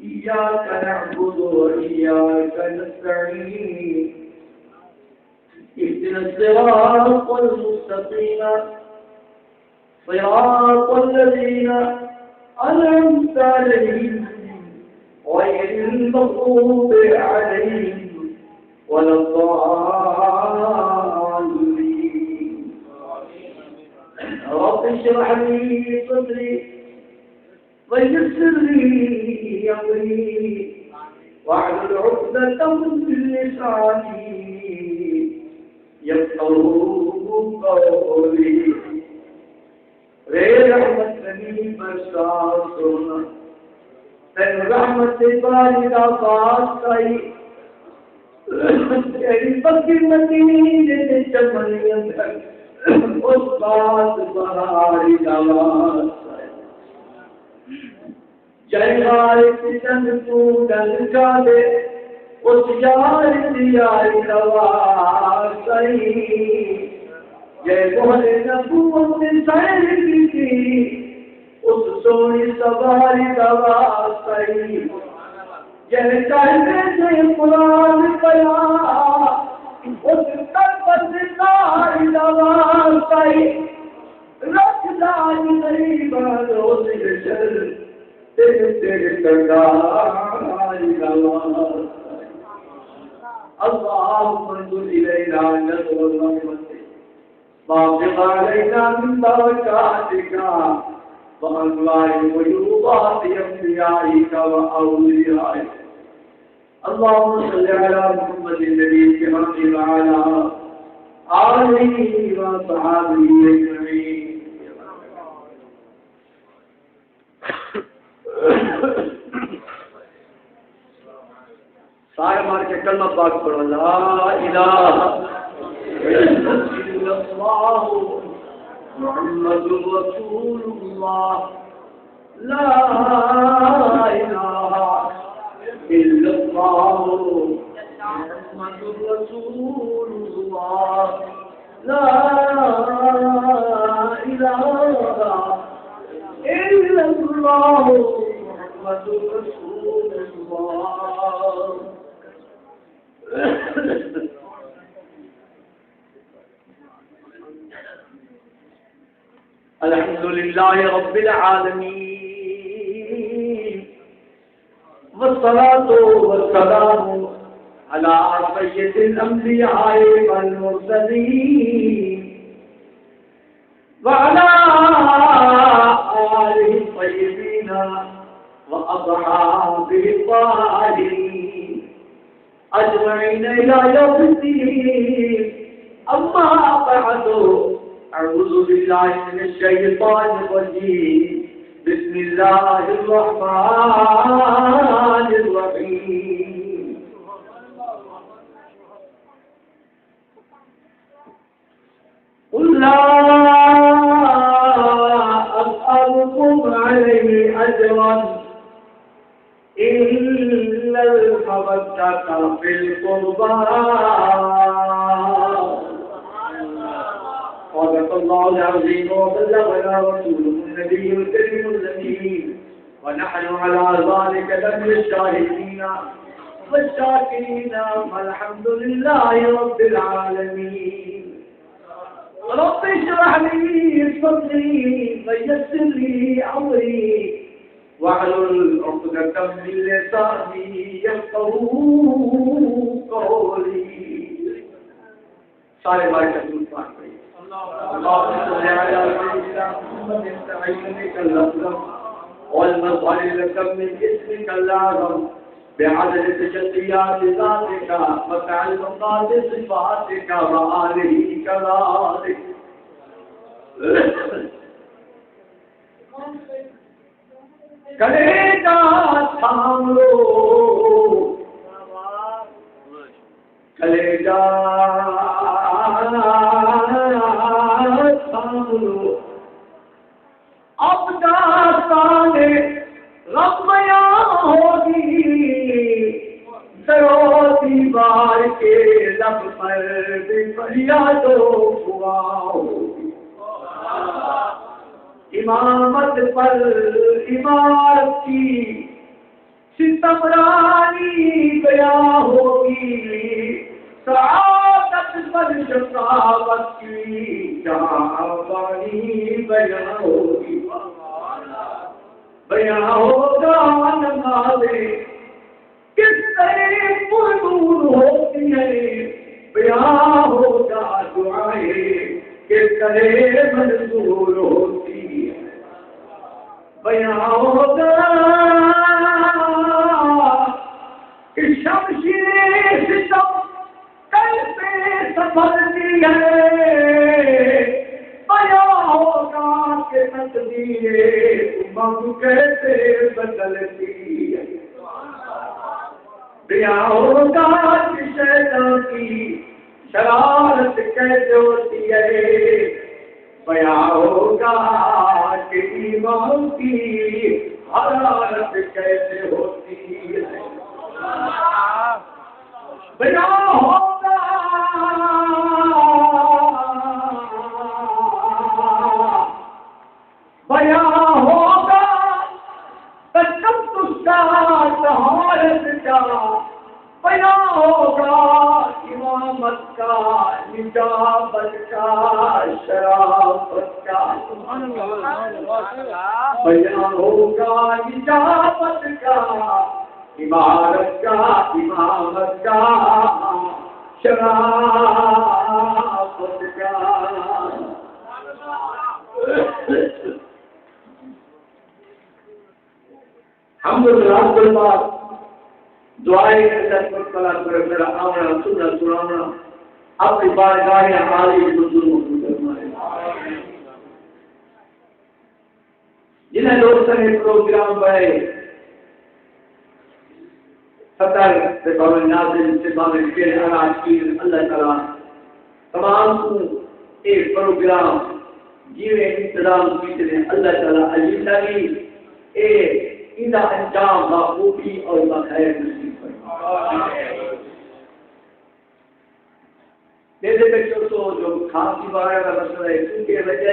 إياك نعبد وإياك نستعين اهدنا الصراط المستقيم صراط الذين أنعمت عليهم غير المغضوب عليهم ولا الضالين. رب اشرح لي صدري ويسر لي أمري واحلل عقدة من لساني يفقهوا قولي. رحمت نبی برسات سونا تین رحمت باری دا بات آئی تیری پکی مدینے دے چمنی اندر اس بات بہاری دا بات آئی جائے غارت چند تو گل جالے اس یار دیاری دا بات آئی جے بہلے نبوت سیر کی تھی اس سونی سواری دواس آئی جے چاہتے سے قرآن پیا اس تربت ساری دواس آئی رکھ داری غریبان روز گشر تیرے کرداری دواس آئی. اللہم انظر الینا نظر الرحمت وافق علينا من بركاتك وأنواع ويوضات أنبيائك وأوليائك. اللهم صل على محمد النبي الكريم وعلى آله وصحبه أجمعين. سارے مار کے کلمہ پاک پڑھو لا الہ إلا الله محمد رسول الله لا إله إلا الله محمد رسول الله لا إله إلا الله محمد رسول الله. الحمد لله رب العالمين والصلاة والسلام على سيد الأنبياء والمرسلين وعلى آله الطيبين وأصحابه الطاهرين أجمعين إلى يوم الدين. أما بعد أعوذ بالله من الشيطان الرجيم. بسم الله الرحمن الرحيم. قل لا أسألكم عليه أجرا إلا المودة في القربى. صدق الله العظيم وبلغنا رسوله النبي الكريم الأمين ونحن على ذلك لمن الشاهدين والشاكرين والحمد لله رب العالمين. رب اشرح لي صدري ويسر لي أمري واحلل عقدة من لساني يفقهوا قولي. سارے بھائی کا درود پاک پڑھیے. اللهم صل على سيدنا محمد استعينك اللفظ والمظهر لك من اسمك اللازم بعدد تجليات ذاتك وتعلقات صفاتك وآله كذلك. کلیجا تھام لو کلیجا اب داستان رب بیاں ہوگی سرو دیوار کے لب پر بھی فریاد ہوا ہوگی. امامت پر عمارت کی ستمرانی گیا ہوگی سعادت پر شقاوت کی جہاں آبانی بیاں ہوگی بیاں ہوگا نمازیں کس طرح پردور ہوتی ہے بیاں ہوگا دعائیں کس طرح منظور ہوتی ہے بیاں ہوگا کہ شمشیر ستم کیسے سنبھلتی ہے بیاں ہوگا کہ تقدیر امم کیسے بدلتی ہے بیاں ہوگا کہ شیطان کی شرارت کیسے ہوتی ہے بیاں ہوگا کہ ایمان کی حرارت کیسے ہوتی ہے بیاں ہوگا بیاں ہوگا تقدس کا طہارت کا بیاں ہوگا امامت کا نجابت کا شرافت کا بیاں ہوگا نجابت کا عمارت کا امامت کا شرافت کا حمدللہ بالبات دعائیں اللہ تعالیٰ پر میرا آمنا سننا سنانا اپنی بارگاہ عالی بزرگوں کو فرمائے جنہیں دوستوں نے پروگرام بنائے سطر سے باویں نازل سے باویں پیر اراج کی اللہ تعالیٰ تمام کو ایک پروگرام جیوے انتظام کیتے ہیں اللہ تعالیٰ عجیب لگی ایک ان کا انجام بخوبی اور بخیر نصیب فرمائے میرے بچوں تو جو خاصی بارے کا مسئلہ ہے کیونکہ وجہ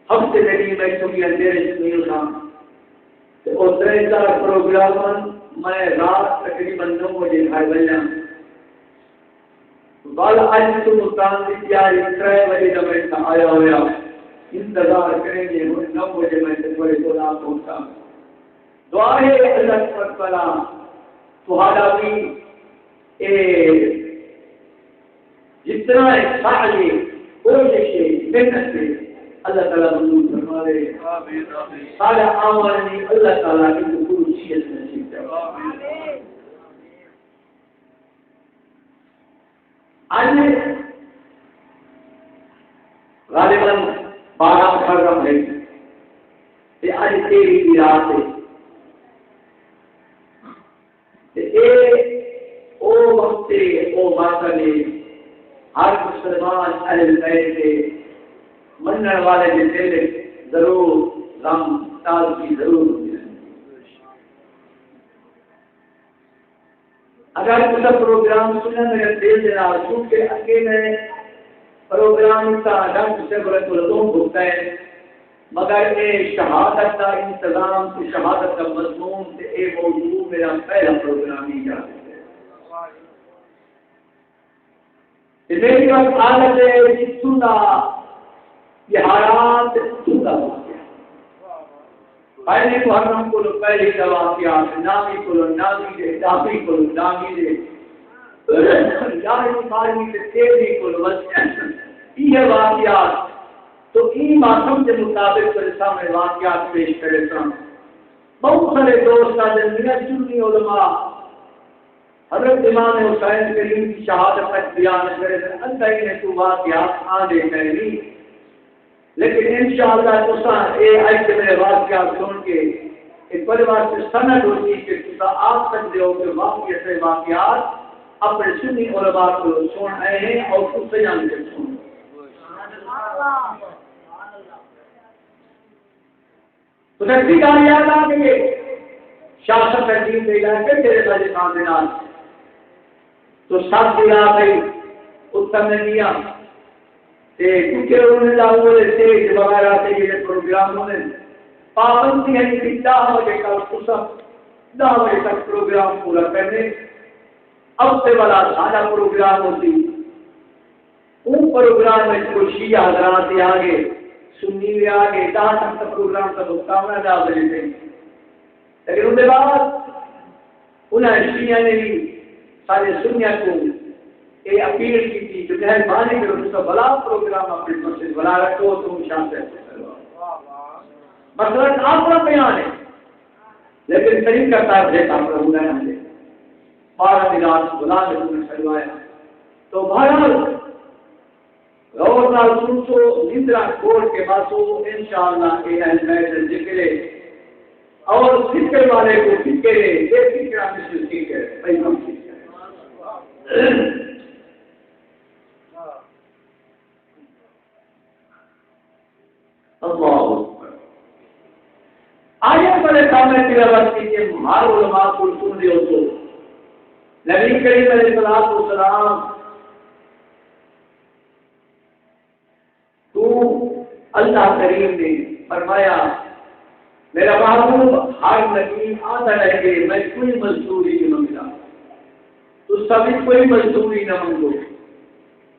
ہفتے میں بھی میں چونکہ اندھیرے سنیل خان اور 3-4 پروگرام میں رات تقریباً 9 بجے گھر بجا بال آج تو ملتان کی تیاری 3 بجے جب میں آیا ہوا انتظار کریں گے 9 بجے میں سے بڑے تو رات پہنچا دعا ہے اللہ تعالیٰ تمہارا بھی جتنا سعی کوشش محنت سے اللہ تعالیٰ منظور فرما دے سارا اعمال میں اللہ تعالیٰ کی خصوصیت نصیب کرے آج غالباً 12 محرم ہے کہ آج 13 کی رات ہے او وقت او واقع نے ہر مسلمان اہل بیت کے مننے والے کے دل ضرور غم تازگی ضرور ہوتی ہے اگر کچھ پروگرام سننے میں دل دینا چونکہ اکیلے پروگرام کا ڈاکٹر سے بڑے لوگوں ہوتا ہے مگر یہ شہادت کا انتظام سے شہادت کا مضمون سے ایک موضوع میرا پہلا پروگرام ہی جاتا ہے میری بات عادت ہے کہ سننا یہ حالات سننا پہلے محرم کو پہلی واقعات نامی کو نامی دے دافی کو نامی دے جاری مارمی سے تیری کو یہ واقعات تو این موسم کے مطابق پر سامنے واقعات پیش کرے سن بہت سارے دوست آدھے میرا سنی علماء حضرت امام حسین کریم کی شہادت تک بیان کرے سن انتہا انہیں تو واقعات آدھے کرنی لیکن انشاءاللہ تسان اے آئی کے میرے واقعات سن کے ایک پریوار سے سند ہوتی کہ تسا آپ سکتے ہو کہ واقعی سے واقعات اپنے سنی علماء کو سن آئے ہیں اور خود سے جان کے سن تو نقصی کاری یاد آ گئی شاست تقدیم دے گا کہ تیرے ساتھ خاندان تو سب دلا گئی اتر نے دیا کیونکہ انہوں نے لاؤں اسٹیج وغیرہ سے یہ پروگرام ہونے پابندی ہے کہ 10 بجے کل صبح 10 بجے تک پروگرام پورا کرنے اب سے والا سارا پروگرام ہوتی ان پروگرام میں کوئی شیعہ حضرات آگے سنی بھی آگے 10 تک پروگرام کا مقابلہ 10 بجے سے لیکن ان کے بعد انہیں شیعہ نے بھی سارے سنیا کو یہ اپیل کی تھی کہ مہربانی کرو اس کا بلا پروگرام اپنے مسجد بنا رکھو تم شام سے مثلا آپ کا بیان ہے لیکن صحیح کرتا ہے آپ کا ہونا ہے 12 دن رات بلا کے تم نے چلوایا تو بہرحال روزہ سنسو نندرا کوڑ کے باسو انشاءاللہ اہل ذکر اور فکر والے کو فکر یہ فکر مسل فکر پیغام اللہ آئے بڑے سامنے تلاوت کیجیے ہر علماء کو سن رہے ہو تو نبی کریم علیہ الصلوۃ والسلام تو اللہ کریم نے فرمایا میرا محبوب ہر نبی آتا رہ گئے میں کوئی مزدوری نہیں مانگتا تو سبھی کوئی مزدوری نہ مانگو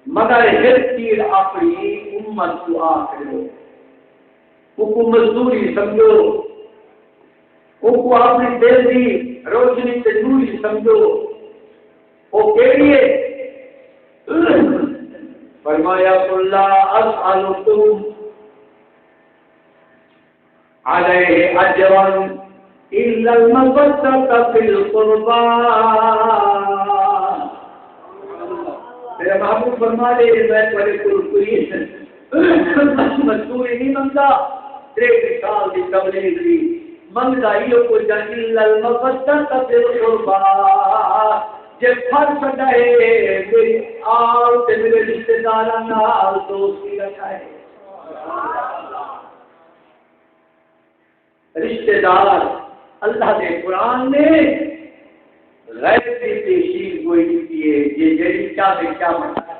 مگر ایک چیز اپنی امت کو آخر کو مزدوری سمجھو کو اپنی دل کی روشنی سے نوری سمجھو وہ کہیے فرمایا اللہ اسألکم علیہ اجرا الا المودۃ فی القربى میرا محبوب فرما دے میں تمہارے کوئی مزدوری نہیں مانگتا 3 سال کی تبلیغ کی منگتا یہ کوئی الا المودۃ فی القربى جب پھر سکتا ہے میری آل تے میرے رشتہ داراں نال دوستی رکھا ہے رشتہ دار اللہ کے قرآن نے غیر کی تشہیر کوئی کی ہے یہ جڑی کیا سے کیا مطلب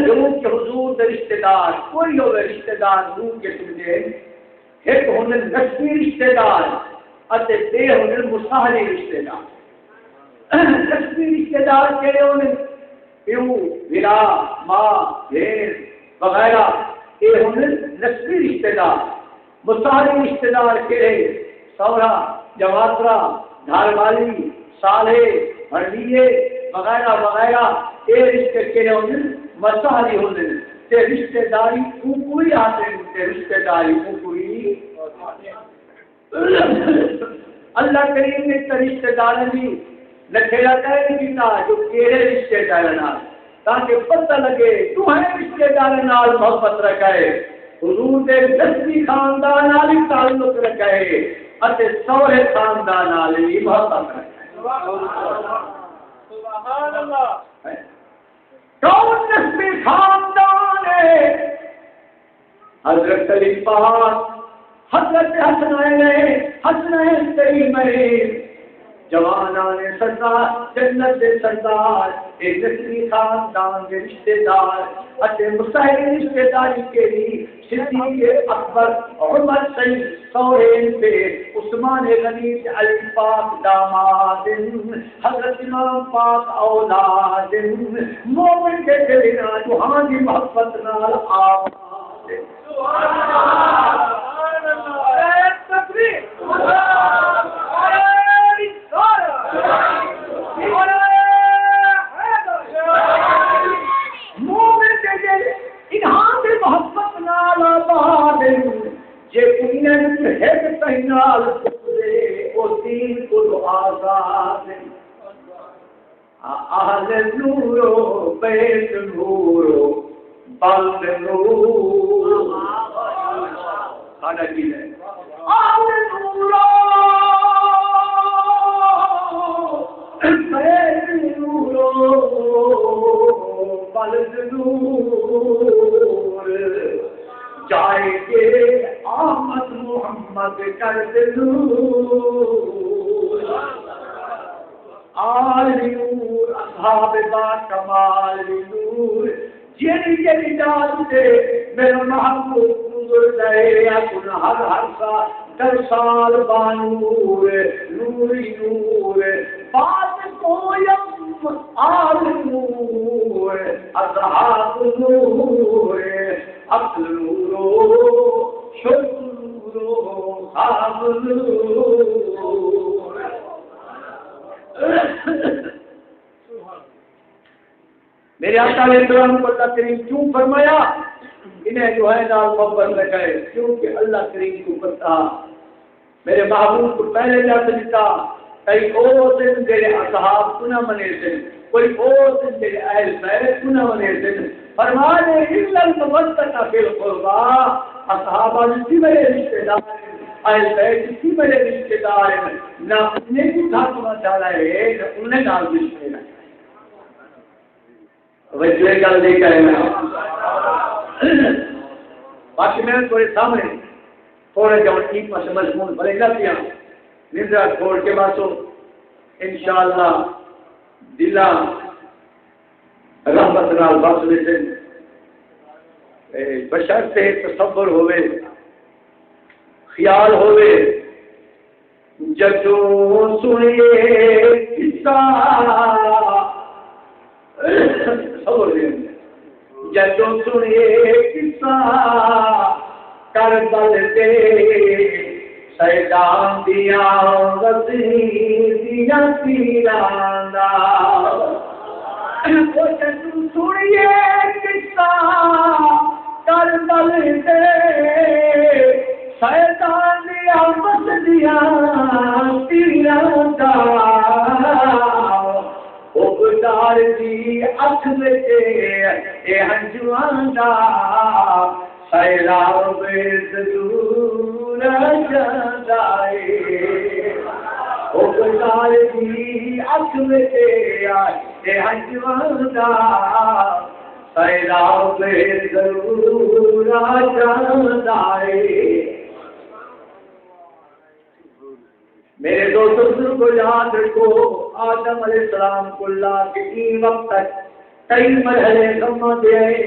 جو کہ حضور کے رشتہ دار کوئی ہو رشتہ دار روح کے سمجھے ایک ہونے نسبی رشتہ دار اتے دے ہونے مصاہری رشتہ دار نسبی رشتہ دار کہڑے ہونے پیو بھرا ماں بہن وغیرہ یہ ہونے نسبی رشتہ دار مصاہری رشتہ دار کہڑے سورا جواترا دھار والی سالے ہردیے وغیرہ وغیرہ یہ رشتے کہڑے ہونے مصاہری ہونے تے رشتہ داری کوئی آتے تے رشتہ داری کوئی اللہ کریم نے رشتہ دار بھی لکھیلا کہے دیتا جو کیڑے رشتے دار نال تاکہ پتہ لگے تو ہے رشتے دار نال محبت رکھے حضور دے نسبی خاندان نال تعلق رکھے اتے سورے خاندان نال بھی محبت رکھے سبحان اللہ کون نسبی خاندان ہے حضرت علی پاک حضرت حسنین کریمین جوانان سردار جنت دے سردار ایک نسلی خاندان کے رشتہ دار اتے مسائل رشتہ داری کے لیے صدیق اکبر عمر سید سورین پہ عثمان غنی علی پاک داماد حضرت امام پاک اولاد مومن کے دلنا جہان کی محبت نال آپ سبحان اللہ تکبیر محبت نال آباد جے انہیں ہیک تہنال دے او دین کو آزاد اہل نورو بیت نورو بلد نور کھانا کی ہے اہل نورو بیت نورو بلد نور جائے گے آمد محمد کر دلور آل نور اصحاب با کمال نور جیڑی جیڑی جات دے میرا محبوب گزر گئے اپنا ہر سا کر سال بانور نوری نور بات کویم آل نور اصحاب نور عقل نور شرط نور خواب نور. میرے آقا علیہ السلام کو اللہ کریم کیوں فرمایا انہیں جو ہے نال محبت رکھے؟ کیونکہ اللہ کریم کو پتا میرے محبوب کو پہلے جا سکتا کئی اور دن میرے اصحاب کو نہ منے دن کوئی اور دن میرے اہل بیت کو نہ منے دن فرمانے الا المودۃ فی القربى اصحاب اسی میرے رشتے دار اہل بیت اسی میرے رشتے دار نہ انہیں بھی ساتھ مچانا ہے نہ انہیں نال رشتے ہیں. وجہ گل نہیں کہنا باقی میں تھوڑے سامنے تھوڑے جو ٹھیک پاس مضمون بھلے نہ کیا نندرا چھوڑ کے باسو انشاءاللہ دلا رحمت نال بس وچ بشرطے تصور ہوئے خیال ہوئے جدوں سنیے قصہ جدوں سنیے قصہ کربل دے شیطان دیاں وزیر دیاں تیراں دا وہ جدوں سنیے قصہ کربل دے شیطان دیاں وزیر تیراں دا ابدار دی اکھ وچ اے ہنجواں دا سیلاب ضرور جاندا اے ابدار دی اکھ وچ اے ہنجواں دا سیلاب ضرور جاندا اے. میرے دوستوں کو یاد رکھو آدم علیہ السلام کو اللہ کے تین وقت تک کئی مرحلے غم دے آئے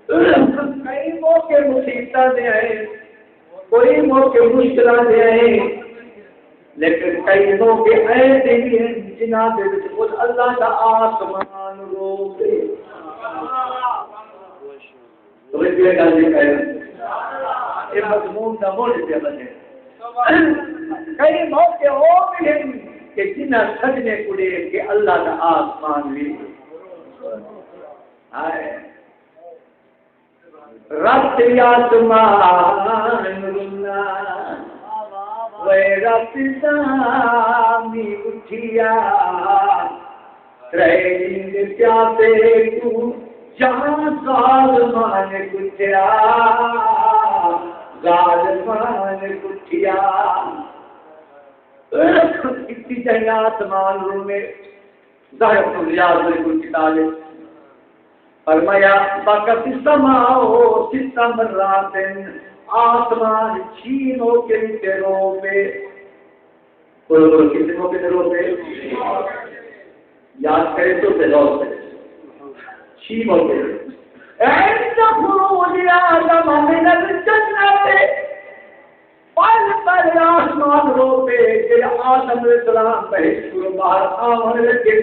کئی موقع مصیبت دے آئے کوئی موقع مشکل دے آئے لیکن کئی موقع ایسے بھی ہیں جنہاں دے وچ اللہ کا آسمان رو گئے. تو یہ گل نہیں کہہ یہ مضمون کا مول پہ بنے کئی موقع ہو بھی ہیں کہ جنہ سجنے کڑے کہ اللہ کا آسمان بھی آئے رات آسمان رنا وے رات سامی اٹھیا ترین پیاسے تو جہاں ظالمان کچھیا ظالمان کٹھیا اتنی چاہیے آسمان رو میں ظاہر تو ریاض میں کوئی کتاب ہے فرمایا باقی سماؤ ستم راتن آسمان چھینوں کے رو پہ کوئی کتنے کو کتنے رو پہ یاد کرے تو رو پہ چھینوں کے عند خروج آدم من الجنة پل پر آسمان رو پہ کہ آدم علیہ السلام بہشت کو باہر آمن لگے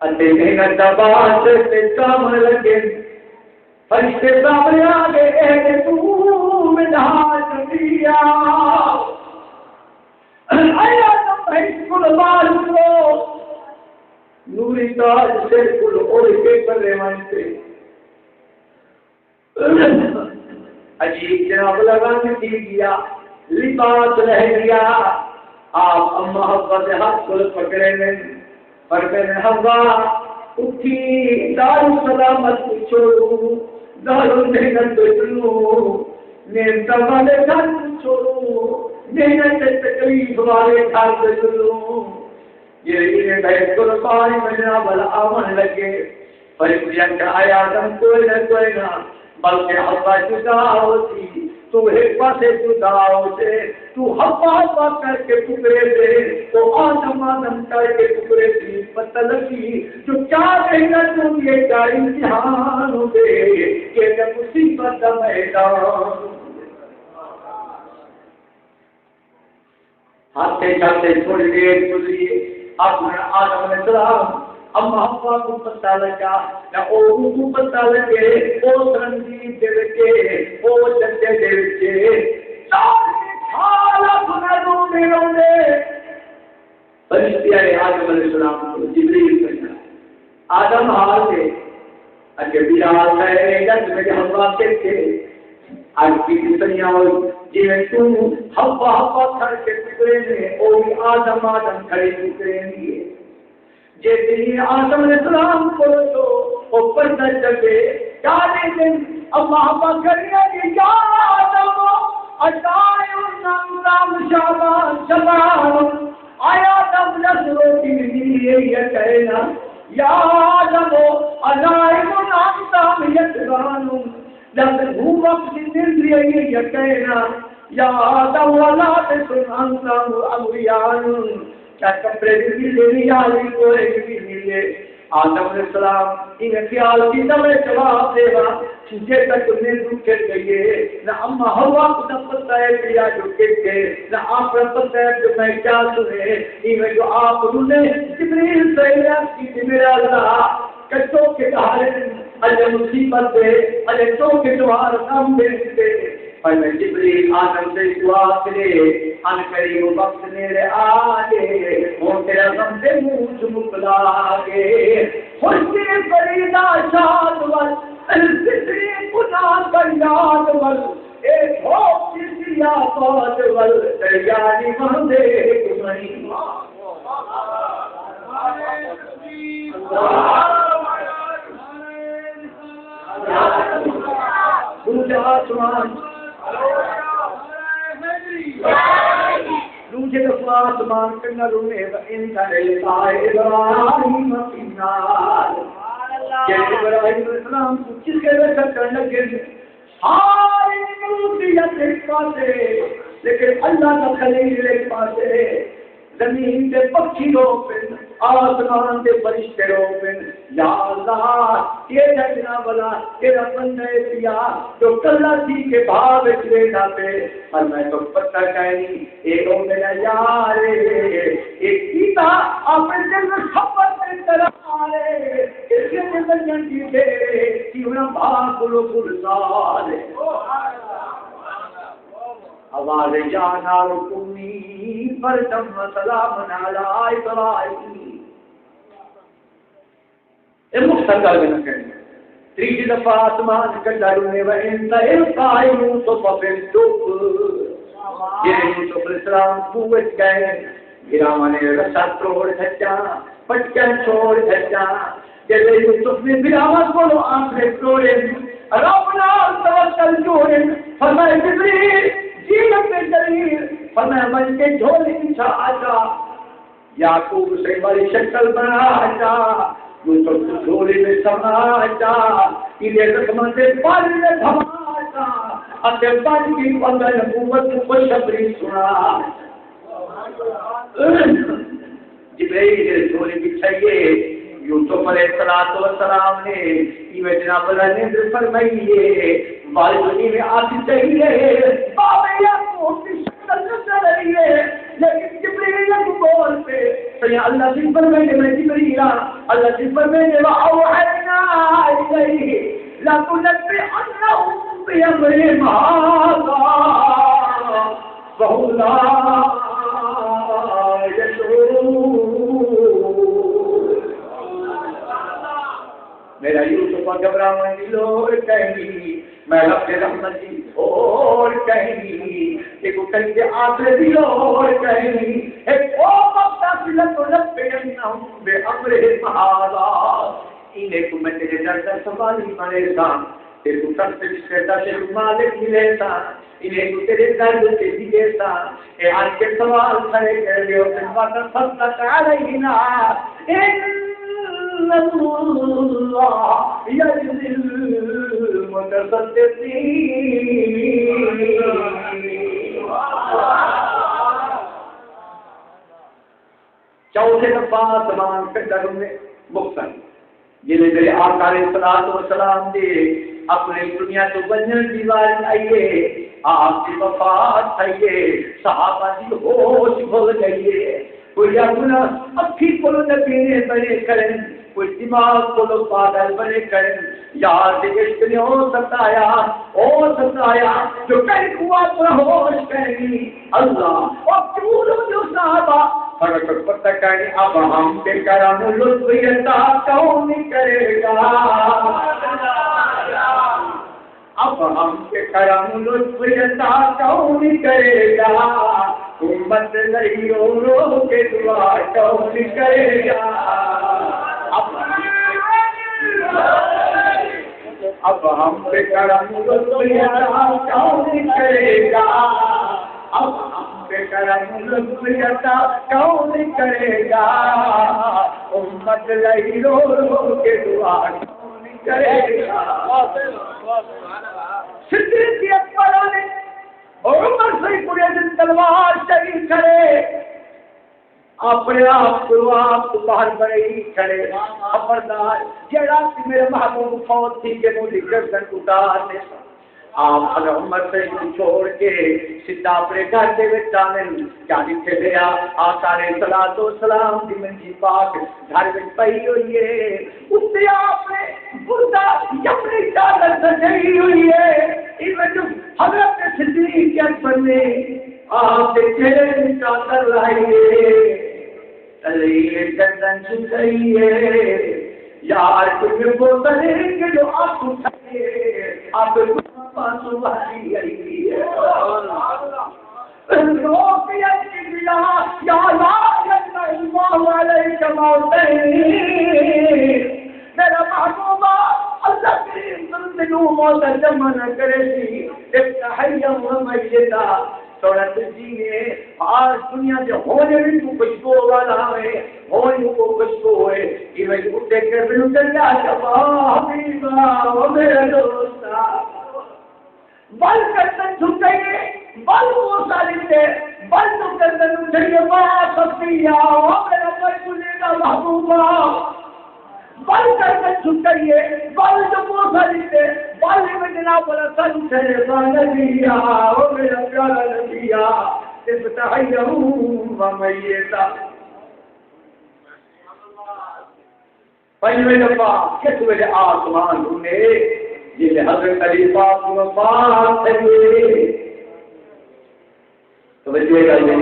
اتے محنت دباس سے سامن لگے فرشتے سامنے آگے اے تو مدھاج دیا اے آدم بہشت کو باہر کو نوری تاج سے کل اور کے کرے مانتے عجیب جناب لگانے کی گیا لباس رہ گیا آپ محبت ہاتھ کو پکڑے میں پر میں نے ہوا اٹھی دار سلامت کو چھوڑوں دار محنت کو چھوڑوں نیمتا والے گھر کو چھوڑوں محنت تکلیف والے گھر کو چھوڑوں یہ بہت قربانی میں جناب آمن لگے فرشتیاں کہ آیا آدم کوئی نہ بلکہ حوا جدا ہوتی تو ایک پاسے جدا ہوتے تو حوا کر کے ٹکڑے دے تو آدم کر کے ٹکڑے دی پتہ لگی جو کیا کہنا تم یہ کیا امتحان دے کہ جب مصیبت کا میدان ہاتھے چلتے تھوڑی دیر گزری اپنے آدم علیہ السلام اما ہوا کو پتہ لگا نہ او کو پتہ لگے او رنگی دے وچے او جتے دے وچے سارے حالا بنو میرے فرشتے آدم علیہ السلام کو جبریل کہا آدم حال سے اچھے بلال کہے جب میں ہوا کہتے آج کی دنیا جی میں تم ہوا کھڑ کے ٹکڑے میں اور آدم کھڑے ٹکڑے میں جیسے آدم علیہ السلام کو تو اوپر نہ چلے چارے دن اللہ کرے کہ یا آدم اشائے نام شابان شبان آیا تب نظروں کی لیے یہ کہنا یا آدم اشائے نام یتبان جب وہ وقت دل لیے یہ کہنا یا آدم ولا تسن انتم اوریان کیا کپڑے بھی لے آئی کوئی بھی ملے آدم علیہ السلام ان خیال کی دمیں جواب دے گا جے تک انہیں رکے گئے نہ اما ہوا کو نہ پتہ ہے پیا جو کہتے نہ آپ کو پتہ ہے کہ میں کیا سنے یہ جو آپ انہیں جبریل سے علاج کی میرا اللہ کچوں کے کہارے اجے مصیبت دے اجے چوکے جوار کام دے پر میں جبریل آدم سے دعا کرے ان قریب وقت میرے آگے وہ تیرا غم سے منہ چمک لاگے خوشی فریدہ شاد ول الفطری گناہ کا یاد ول ایک ہوپ کسی آفاد ول دریانی مہدے کمئی دوجہ آسمان دوجہ آسمان کنہ رونے انتا لیتا ابراہیم فینار جیسے ابراہیم علیہ السلام کو کس کے ویسا کرنے کے ساری ملوکیت ایک پاسے لیکن اللہ کا خلیل ایک پاسے زمین کے پکھی روپن آسمان کے فرشتے روپن یا اللہ یہ جگنا بلا تیرا بندہ پیا جو کلہ تھی کے بھاو اچھلے جاتے اور میں تو پتہ کہیں ایک میرا یار ایک کیتا اپنے دل میں خبر سے طرح آرے اس کے دل جنٹی دے کہ انہاں بھاگ بلو بلزار آواز جانا رکمی بردم سلام علی ابراہیم اے مستقل میں نہ کریں تیسری دفعہ آسمان کا ڈرونے و انتا القائی یوسف پھر چپ یہ یوسف علیہ السلام قوت گئے گرانے رسا توڑ دھچا پٹکن چھوڑ دھچا جیسے یوسف نے براوت بولو آنکھیں توڑے ربنا توکل جوڑے فرمائے جبریل جیلت میں دلیل فرمائے من کے جھولی بچھا آجا یعقوب سے بڑی شکل بنا آجا یوسف کو جھولی میں سما آجا انہیں رقم سے پانی میں دھما آجا اتے پانی کی پندر نبوت کو شبری سنا جبریل جھولی بچھائیے یوسف علیہ السلام نے یہ جناب اللہ نے فرمائیے والدی میں آتی چاہیے بابا یعقوب کی شکل نظر رہی ہے لیکن جبریل کو بولتے تو یہ اللہ سے فرمائیے میں جبریل اللہ سے فرمائیے وَأَوْحَيْنَا إِلَيْهِ لَتُنَبِّئَنَّهُم بِأَمْرِهِمْ هَٰذَا وَهُمْ لَا يَشْعُرُونَ میرا یوسف گھبرا میں لوڑ کہیں میں رب رحمتی اور کہیں ایک کہیں کے آخر بھی لوڑ کہیں ایک او مقتا سلت و رب انہم بے امر محالا انہیں کو میں تیرے درد سوالی ملے گا تیرے کو سب سے بشکرتا سے مالک ملے گا انہیں کو تیرے درد سے دیئے گا اے آج کے سوال کھڑے کر لے اور تنباتا صدق علینا اللہ یجزی المتصدقین چوتھے دفعہ آسمان کے در میں مختل جنہیں میرے آقا علیہ السلام دے اپنے دنیا تو بنجن دیوار آئیے آپ کی وفات تھئیے صحابہ جی ہوش بھول گئیے کوئی اپنا اکھی کو نبینے بنے کریں کوئی دماغ کو پاگل بنے کریں یاد عشق نے ہو ستایا جو کہیں ہوا پر ہوش کریں اللہ اور کیوں جو صحابہ فرق پتہ کریں اب ہم پہ کرم لطف عطا کون کرے گا اب ہم پہ کرم لطف عطا کون کرے گا امت نہیں رو کے دعا کون کرے گا اب ہم پہ کرم لطف عطا کون کرے گا اب ہم پہ کرم لطف عطا کون کرے گا امت نہیں رو کے دعا کون کرے گا صدیق اکبر نے اور عمر سے پورے دن تلوار چلی کھڑے اپنے آپ کو باہر بڑے ہی کھڑے خبردار جڑا کہ میرے محبوب فوت تھی کہ مجھے گردن اتارنے آپ عمر سے چھوڑ کے سیدھا اپنے گھر کے وچ آنے کیا لکھے گیا آثار صلاۃ و سلام دی منجی پاک گھر وچ پئی ہوئی ہے اس سے آپ نے بردہ اپنی چادر سجائی ہوئی ہے ایون حضرت صدیق اکبر نے آپ کے چہرے کی چادر لائی ہے تلے گردن جھکائی ہے یار تم کو کرے کہ جو آپ اٹھائے آپ پاسو والی آئی ہے روک یا یا لا اللہ علیہ موتین میرا محبوبہ اللہ کریم تم موت جمع نہ کرے سی ایک حیم و میتا تھوڑا تجھیے آج دنیا جو ہونے بھی تو کچھ کو والا ہے ہونے کو کچھ کو ہے یہ میں اٹھے کر بھی اٹھے کیا شفا حبیبہ و میرا دوستا بل کردن جھکائیے بل وہ سالتے بل تو کردن اٹھائیے بات صفیہ و میرا مرکلے کا محبوبہ بل کردن جھکائیے بل تو وہ سالتے بل میں جناب والا سنچے نبیہ و میرا پیارا نبیہ ابتحیہم و میتا پہلے دفعہ کس وجہ آسمان ہونے یہ حضرت علی پاک وفات ہے تو بچے گا یہ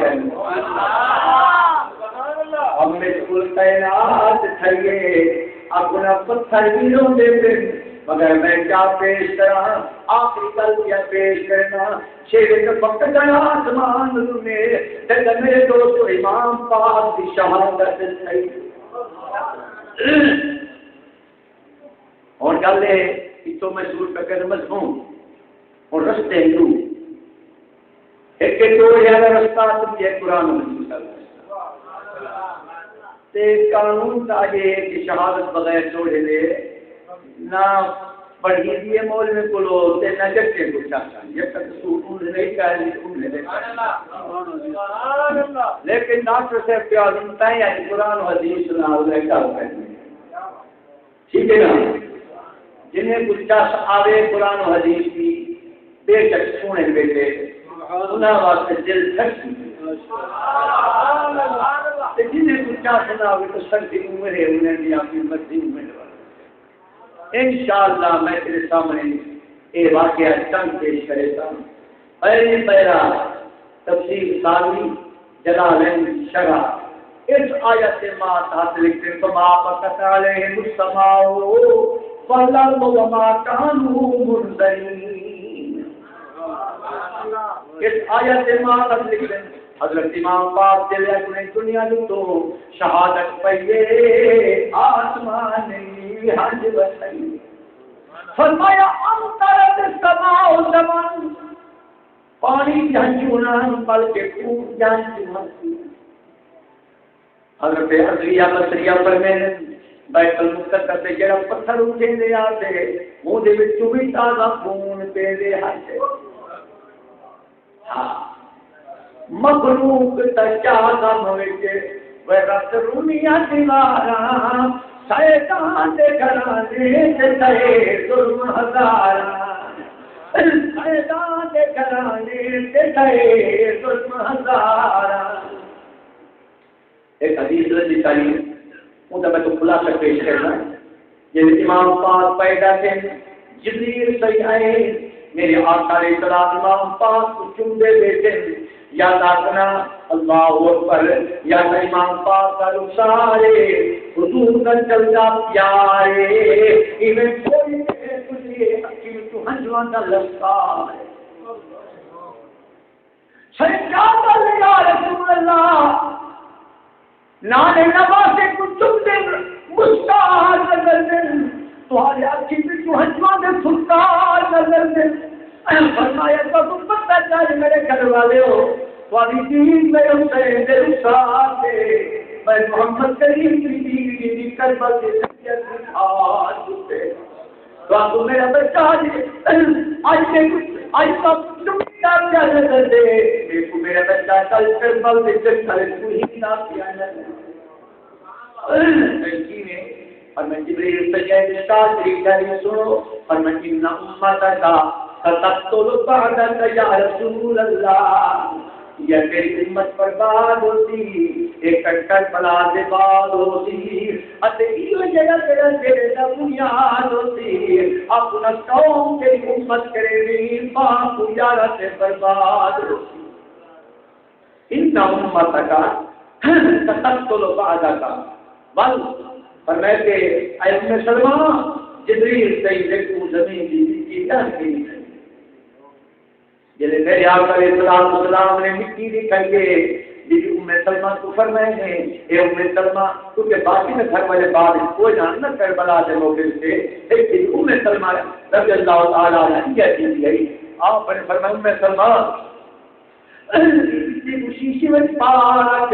ہم نے کل تعینات تھئیے اپنا پتھر ویروں دے دیں مگر میں کیا پیش کرا آخری کلمہ پیش کرنا شیر کے وقت گیا آسمان میں جب میرے دوستو امام پاک کی شہادت تھی اور گل ہے تو محسوس کر مضمون اور رستے ہندو ایک دو یار رستہ تم یہ قرآن مجید تے قانون کا یہ کہ شہادت بغیر چھوڑے دے نہ پڑھی دیے مولوی کو لو تے نہ جٹے کو چاہتا یہ تک سوٹ نہیں کہہ ان لے لیکن ڈاکٹر صاحب کیا دنتا ہے یعنی قرآن و حدیث سنا ہوئے کیا کرنے ٹھیک ہے نا جنہیں کچھ چاس آوے قرآن و حدیث کی بے شک سونے بیٹے انہاں واسطے دل تھک جنہیں کچھ چاس سنا ہوئے تو سکتی عمرے انہیں بھی اپنی مرضی عمر انشاءاللہ میں تیرے سامنے یہ واقعہ چند پیش کرے گا پہلا تفسیر ثانی جلالین شرح اس آیت ما تحت لکھتے ہیں فما بکت علیہم السماء والارض وما كانوا منذرين اس آیت ما تحت لکھتے ہیں حضرت امام پاک چلے اپنے دنیا تو شہادت پہیے آسمان نہیں حج بسائی فرمایا امطرت السماء زمان پانی جھنجونا پل کے خوب جھنجونا حضرت عزریہ بصریہ پر میں بیت المقدس سے جڑا پتھر اٹھے دے آتے وہ دے وچوں بھی تازہ خون پے دے ہاتھ ہاں مخلوق تچا غم وچ ورت رونیاں دیواراں شیطان دے گھرانے تے ظلم ہزاراں میدان دے گھرانے تے گئے ظلم ہزارہ. ایک حدیث رضی تعلیم ان میں تو خلاصہ پیش کرنا ہے. یہ امام پاک پیدا تھے جبریل صحیح آئے میرے آقا علیہ السلام امام پاک کو چومے بیٹھے یا داخنا اللہ اکبر یا امام پاک کا رخسارے حضور کا چلتا پیارے انہیں کوئی تجھے اکیل تو ہنجوان کا لسکار سجاد اللہ رسول اللہ نانے نوازے کو چم دے مستعار نظر دن تمہارے اکیل تو ہنجوان دے سلطان نظر دن فرمایا تو پتہ چاہے میرے گھر والے ہو تمہاری دین میں حسین دے رخسار دے میں محمد کریم کی دین کربلا کے سید کی آج ہوتے تو آپ میرا بچہ آج کا دنیا کیا نظر دے دیکھو میرا بچہ کل کربلا کے چکر تو ہی نہ کیا نظر اور میں جبریل سجید ساتھ ریکاری سنو اور میں ان امت کا ستقتل بعدک یا رسول اللہ یہ تیری امت برباد ہوتی ایک کٹر بلا سے بعد ہوتی اتے یہ جگہ تیرا تیرے دا بنیاد ہوتی اپنا قوم تیری امت کرے دین پاک یارہ سے برباد ہوتی ان امت کا ستقتل بعدک بل فرمائے کہ اے ام سلمہ جبریل سید کو زمین کی کیا کی جلے میرے آقا علیہ السلام نے مٹی دکھائیے بی بی ام سلمہ کو فرمائے ہیں اے ام سلمہ کیونکہ باقی میں گھر والے بعد کوئی جان نہ کربلا سے موقع سے ایک بی ام سلمہ رضی اللہ تعالیٰ عنہ کیا چیز گئی آپ نے فرمایا ام سلمہ اسی خوشی میں پاک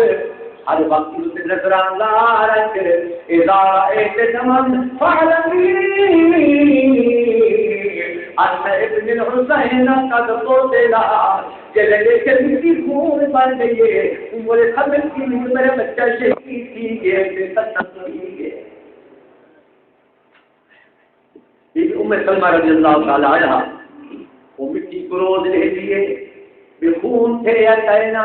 ہر وقت اسے نظران لارک اذا ایت زمن فعلمی ان ابن الحسین قد قتلا چلے لے کے مٹی خون بن گئی ہے عمر خبر کی میرا بچہ شہید کی گئے سے تک کی گئے یہ ام سلمہ رضی اللہ تعالی عنہ وہ مٹی کو روز لے لیے بے خون تھے یا کہنا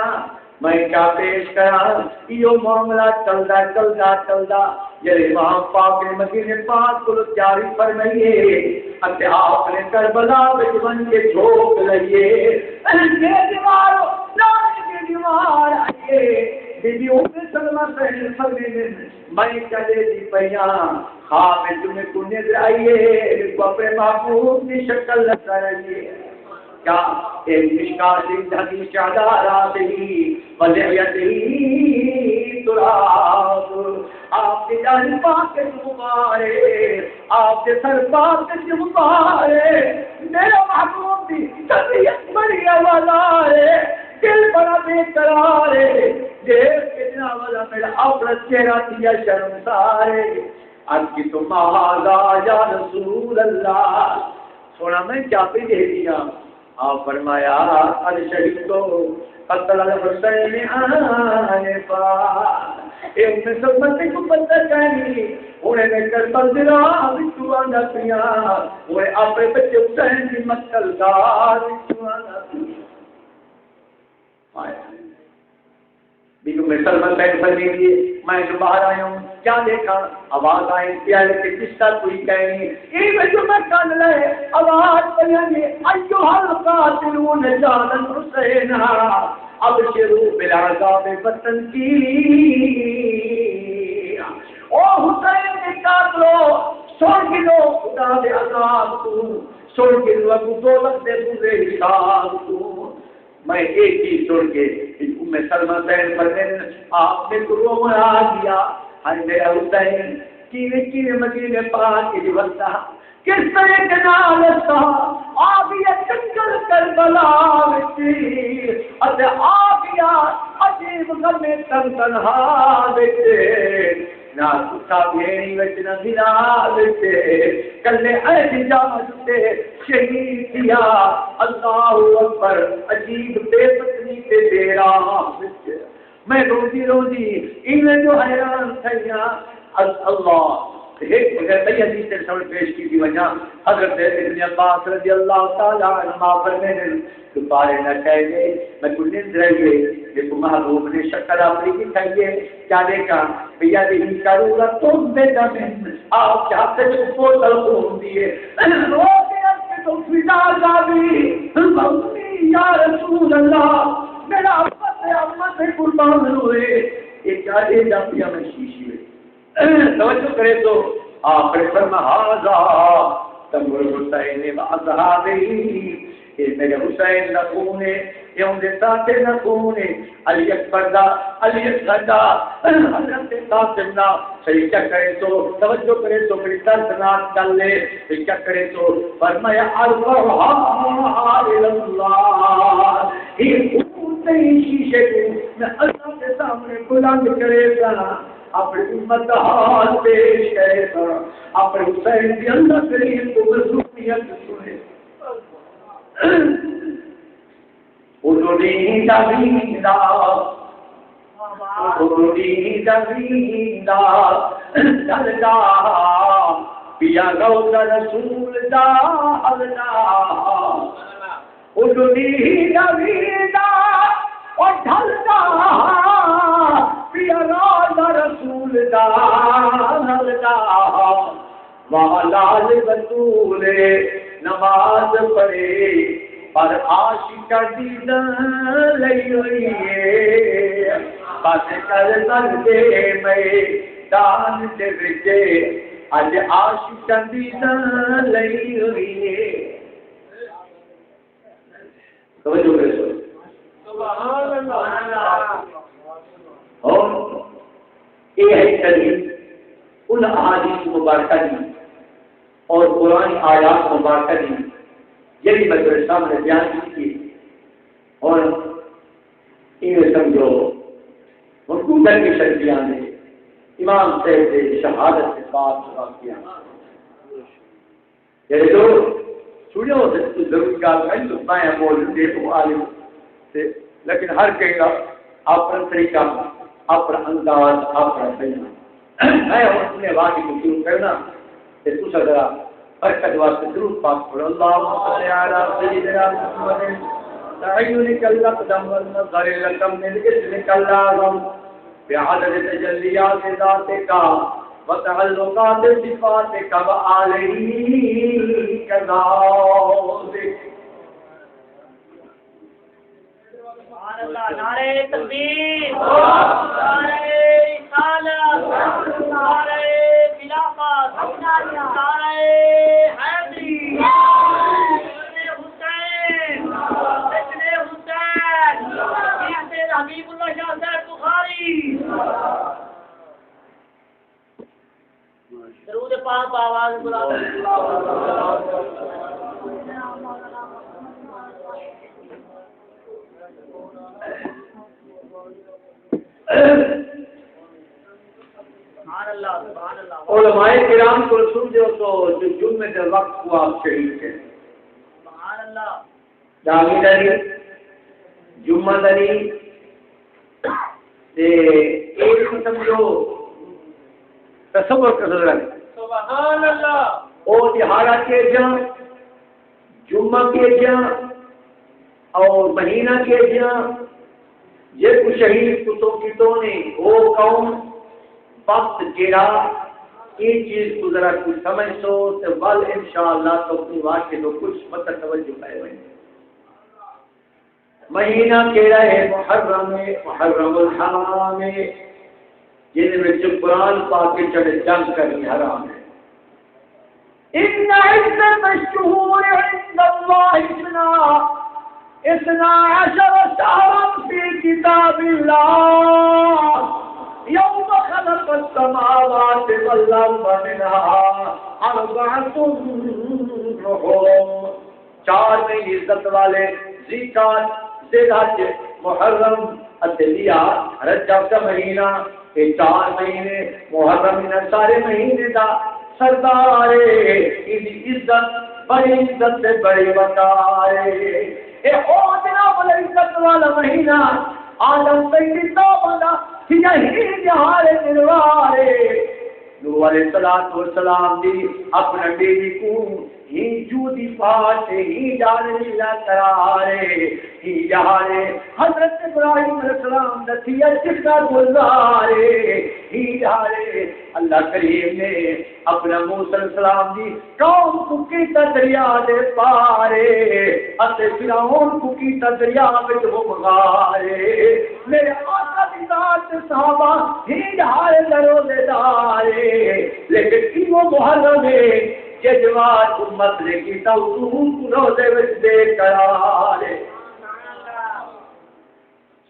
میں کیا پیش کرا یہ معاملہ چلدا یہ امام پاک نے مدینے پاک کو جاری فرمائیے اتے آپ نے کربلا میں بن کے جھوک لئیے یہ دیوار لانے کی دیوار آئیے بی بی ام سلمہ سے فرمائیے میں چلے دی پیاں خواب میں تمہیں کو نظر آئیے کو اپنے محبوب کی شکل نظر آئیے کیا ایک مشکاتی حدیث شہدارات ہی ولیعت ہی تراب آپ کے جان پاک کے مبارے آپ کے سر پاک کے مبارے میرا محبوب بھی طبیعت بڑی آواز ہے دل بڑا بے قرار ہے دیکھ کے جنا والا میرا اپنا چہرہ دیا شرمسارے آج کی تو مہاذا یا رسول اللہ سونا میں کیا پہ دے دیا آپ فرمایا قد شہید کو قتل الحسین آنفا اے ام سلمہ کو پتہ کہنی انہیں نے کربلا دلا بچوانا پیا انہیں اپنے بچے حسین کی مقتل دار بچوانا پیا بی ام سلمہ پہن فرمیے میں جو باہر آیا ہوں کیا دیکھا آواز آئی پیالے کے کس کا کوئی کہنی یہ میں جو میں کان لے آواز پہنی ایوہ القاتلون جانا حسین اب شروع بالعذاب وطن کی او حسین کے قاتلو سوڑ کے لو خدا دے عذاب کو سوڑ کے لو ابو دولت دے پورے حساب کو میں ایک چیز چھوڑ کے ام سلمہ بہن پر آپ نے گروہ میں آ گیا ہر میرا حسین کیوے مدینے پاک کی وقتا کس طرح کے نالتا آبیا چکر کربلا وچی اتے آبیا عجیب غمے تنہا وچے نہ کتا بھیڑی وچ نہ بلال وچے کلے ایسی جاتے شہید کیا اللہ اکبر عجیب بے پتنی تے بیرا وچے میں روزی انہیں جو حیران تھیا اللہ ایک بغیر حدیث سے سمجھ پیش کی تھی وجہ حضرت ابن عباس رضی اللہ تعالی عنہ فرماتے ہیں کہ پارے نہ کہے میں کچھ نہیں رہے یہ تو محبوب نے شکر اپنی کی کھائیے کیا دیکھا بھیا نہیں کروں گا تم بیٹا میں آپ چاہتے جو بوتل خون دیے رو کے تو فدا جاوی یا رسول اللہ میرا امت سے قربان ہوئے یہ کیا دے جاتی ہے میں شیشی میں توجہ کرے تو آپ نے فرمایا تمر حسین واصحابہ کہ میرے حسین نکونے یہ ان کے ساتھ نکونے علی اکبر دا علی اصغر دا حضرت قاسم دا صحیح کیا کرے تو توجہ کرے تو میری دردناک چل لے کیا کرے تو فرمایا ارفعها الى اللہ یہ نہیں شیشے کو میں اللہ کے سامنے بلند کرے گا اپنی امت حال پیش کرے گا اپنے حسین کی اللہ کریم کو مظلومیت سنے اُڑی زمیندا اُڑی زمیندا چلدا پیا غوث رسول دا اللہ اُڑی زمیندا اور ڈھلدا پیا غوث رسول دا اللہ والال رسول نماز پڑھے پر عاشق دیدن لئی ہوئی ہے بس کر سکتے میدان دے وچے اج عاشق دیدن لئی ہوئی ہے توجہ کرو سبحان اللہ اور یہ ہے کلیم ان احادیث مبارکہ کی اور قرآن آیات مبارکہ کی یہی میں تمہارے سامنے بیان کی اور انہیں سمجھو مقبول کی شرطیاں نے امام صاحب سے شہادت کے بعد سنا کیا یہ جو چھوڑیوں سے تو ضرور کا کہیں تو بائیں بول دیکھو عالم سے لیکن ہر کہیں گا اپنا طریقہ اپنا انداز اپنا بیان میں اپنے واقعی کو شروع کرنا کہ تو ذرا برکت واسطے درود پاک پڑھو اللهم صل علی سیدنا محمد تعینک الاقدم والنظر لکم من اسمک اللهم بعدد تجلیات ذاتک وتعلقات صفاتک وآلہ کذالک سبحان اللہ نعرہ تکبیر نعرہ رسالت نعرہ خلافت نعرہ حیدری حسین حبیب اللہ شاہ صاحب بخاری درود پاک آواز بلند علماء کرام کو سمجھو تو جو جمعے کے وقت کو آپ شہید تھے سبحان اللہ جاوید علی جمعہ علی تے ایک سمجھو تصور کر رہے سبحان اللہ او تہارا کے جان جمعہ کے جان اور مہینہ کے جان یہ کچھ شہید کتوں کی تو نے وہ قوم وقت گرا یہ چیز کو ذرا کچھ سمجھ سو تو ول انشاءاللہ تو اپنی واقعے تو کچھ مطلب توجہ پائے ہوئے مہینہ کیڑا ہے محرم الحرام ہے جن میں قرآن پاک کے چڑھے جنگ کرنی حرام ہے ان عدت الشہور عند اللہ اثنا عشر شهرا في كتاب الله يوم خلق السماوات والأرض منها أربعة حرم چار میں عزت والے ذیقعدہ ذوالحج محرم عدلیہ رجب کا مہینہ یہ چار مہینے محرم ان سارے مہینے دا سردار ان عزت بڑی عزت سے بڑی وقارے اے او جناب عزت والا مہینہ عالم سیدی تو بندہ یہی جہار دلوارے نوح علیہ السلام دی اپنا بیٹی کو ہی جو دی پاتے ہی ڈالے اللہ کرارے ہی جہارے حضرت ابراہیم علیہ السلام دسیا چکا گزارے ہی جہارے اللہ کریم نے اپنا موسیٰ علیہ السلام دی قوم کو کیتا دریا دے پارے اتے فرعون کو کیتا دریا وچ غارے میرے آقا دی ذات صحابہ ہی جہارے درو دے دارے لیکن کیوں محرم ہے کہ جوان امت نے کی توجہ روزے وچ دے کرارے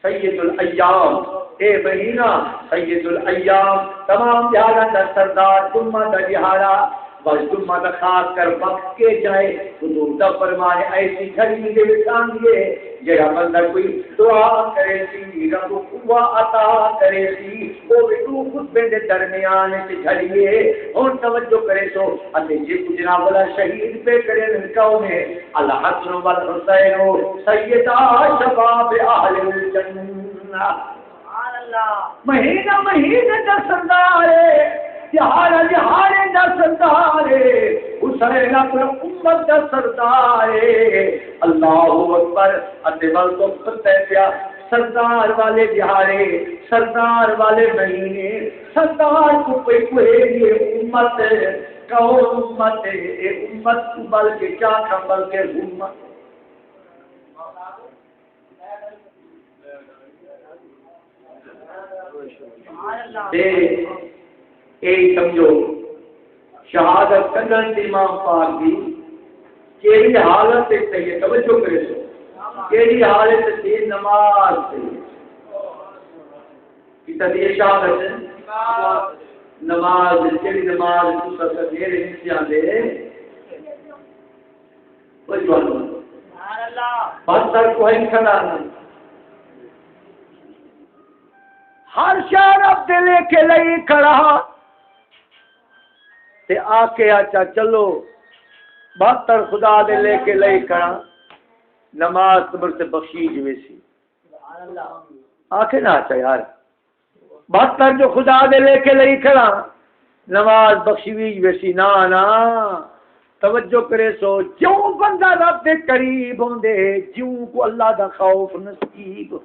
سید الایام اے مہینہ سید الایام تمام جہاں دا سردار جمعہ دا جہارا بس جمعہ دا خاص کر وقت کے جائے حضور دا فرمائے ایسی گھڑی دے سانگے جڑا بندہ کوئی دعا کرے سی رب قوا عطا کرے سی وہ بھی تو خطبے دے درمیان سے جھڑیے اور توجہ کرے تو اتے جی جناب والا شہید پہ کرے لڑکاؤں میں الحسن والحسین سیدہ شباب اہل الجنہ مہینہ مہینہ دا سردارے جہارے دا سردارے حسین اپنا امت دا سردارے اللہ اکبر اتبال تو فتح پیا سردار والے جہارے سردار والے مہینے سردار کو کوئی یہ امت کون امت ہے امت بلکہ کیا تھا بلکہ امت اے سمجھو شہادت کرن امام پاک دی کیڑی حالت ہے صحیح توجہ کرے سو کیڑی حالت ہے نماز سے کی تدیر شہادت نماز کیڑی نماز تو سب میرے انسان دے وہ سبحان اللہ بات سر کوئی کھڑا نہیں ہر شہر اب دلے کے لئی کھڑا تے آکے آچا چلو بہتر خدا دے لے کے لئی کھڑا نماز تبر سے بخشیج ویسی آکے نہ آچا یار بہتر جو خدا دے لے کے لئی کھڑا نماز بخشیج ویسی نا توجہ کرے سو جوں بندہ رب دے قریب ہوندے جوں کو اللہ دا خوف نصیب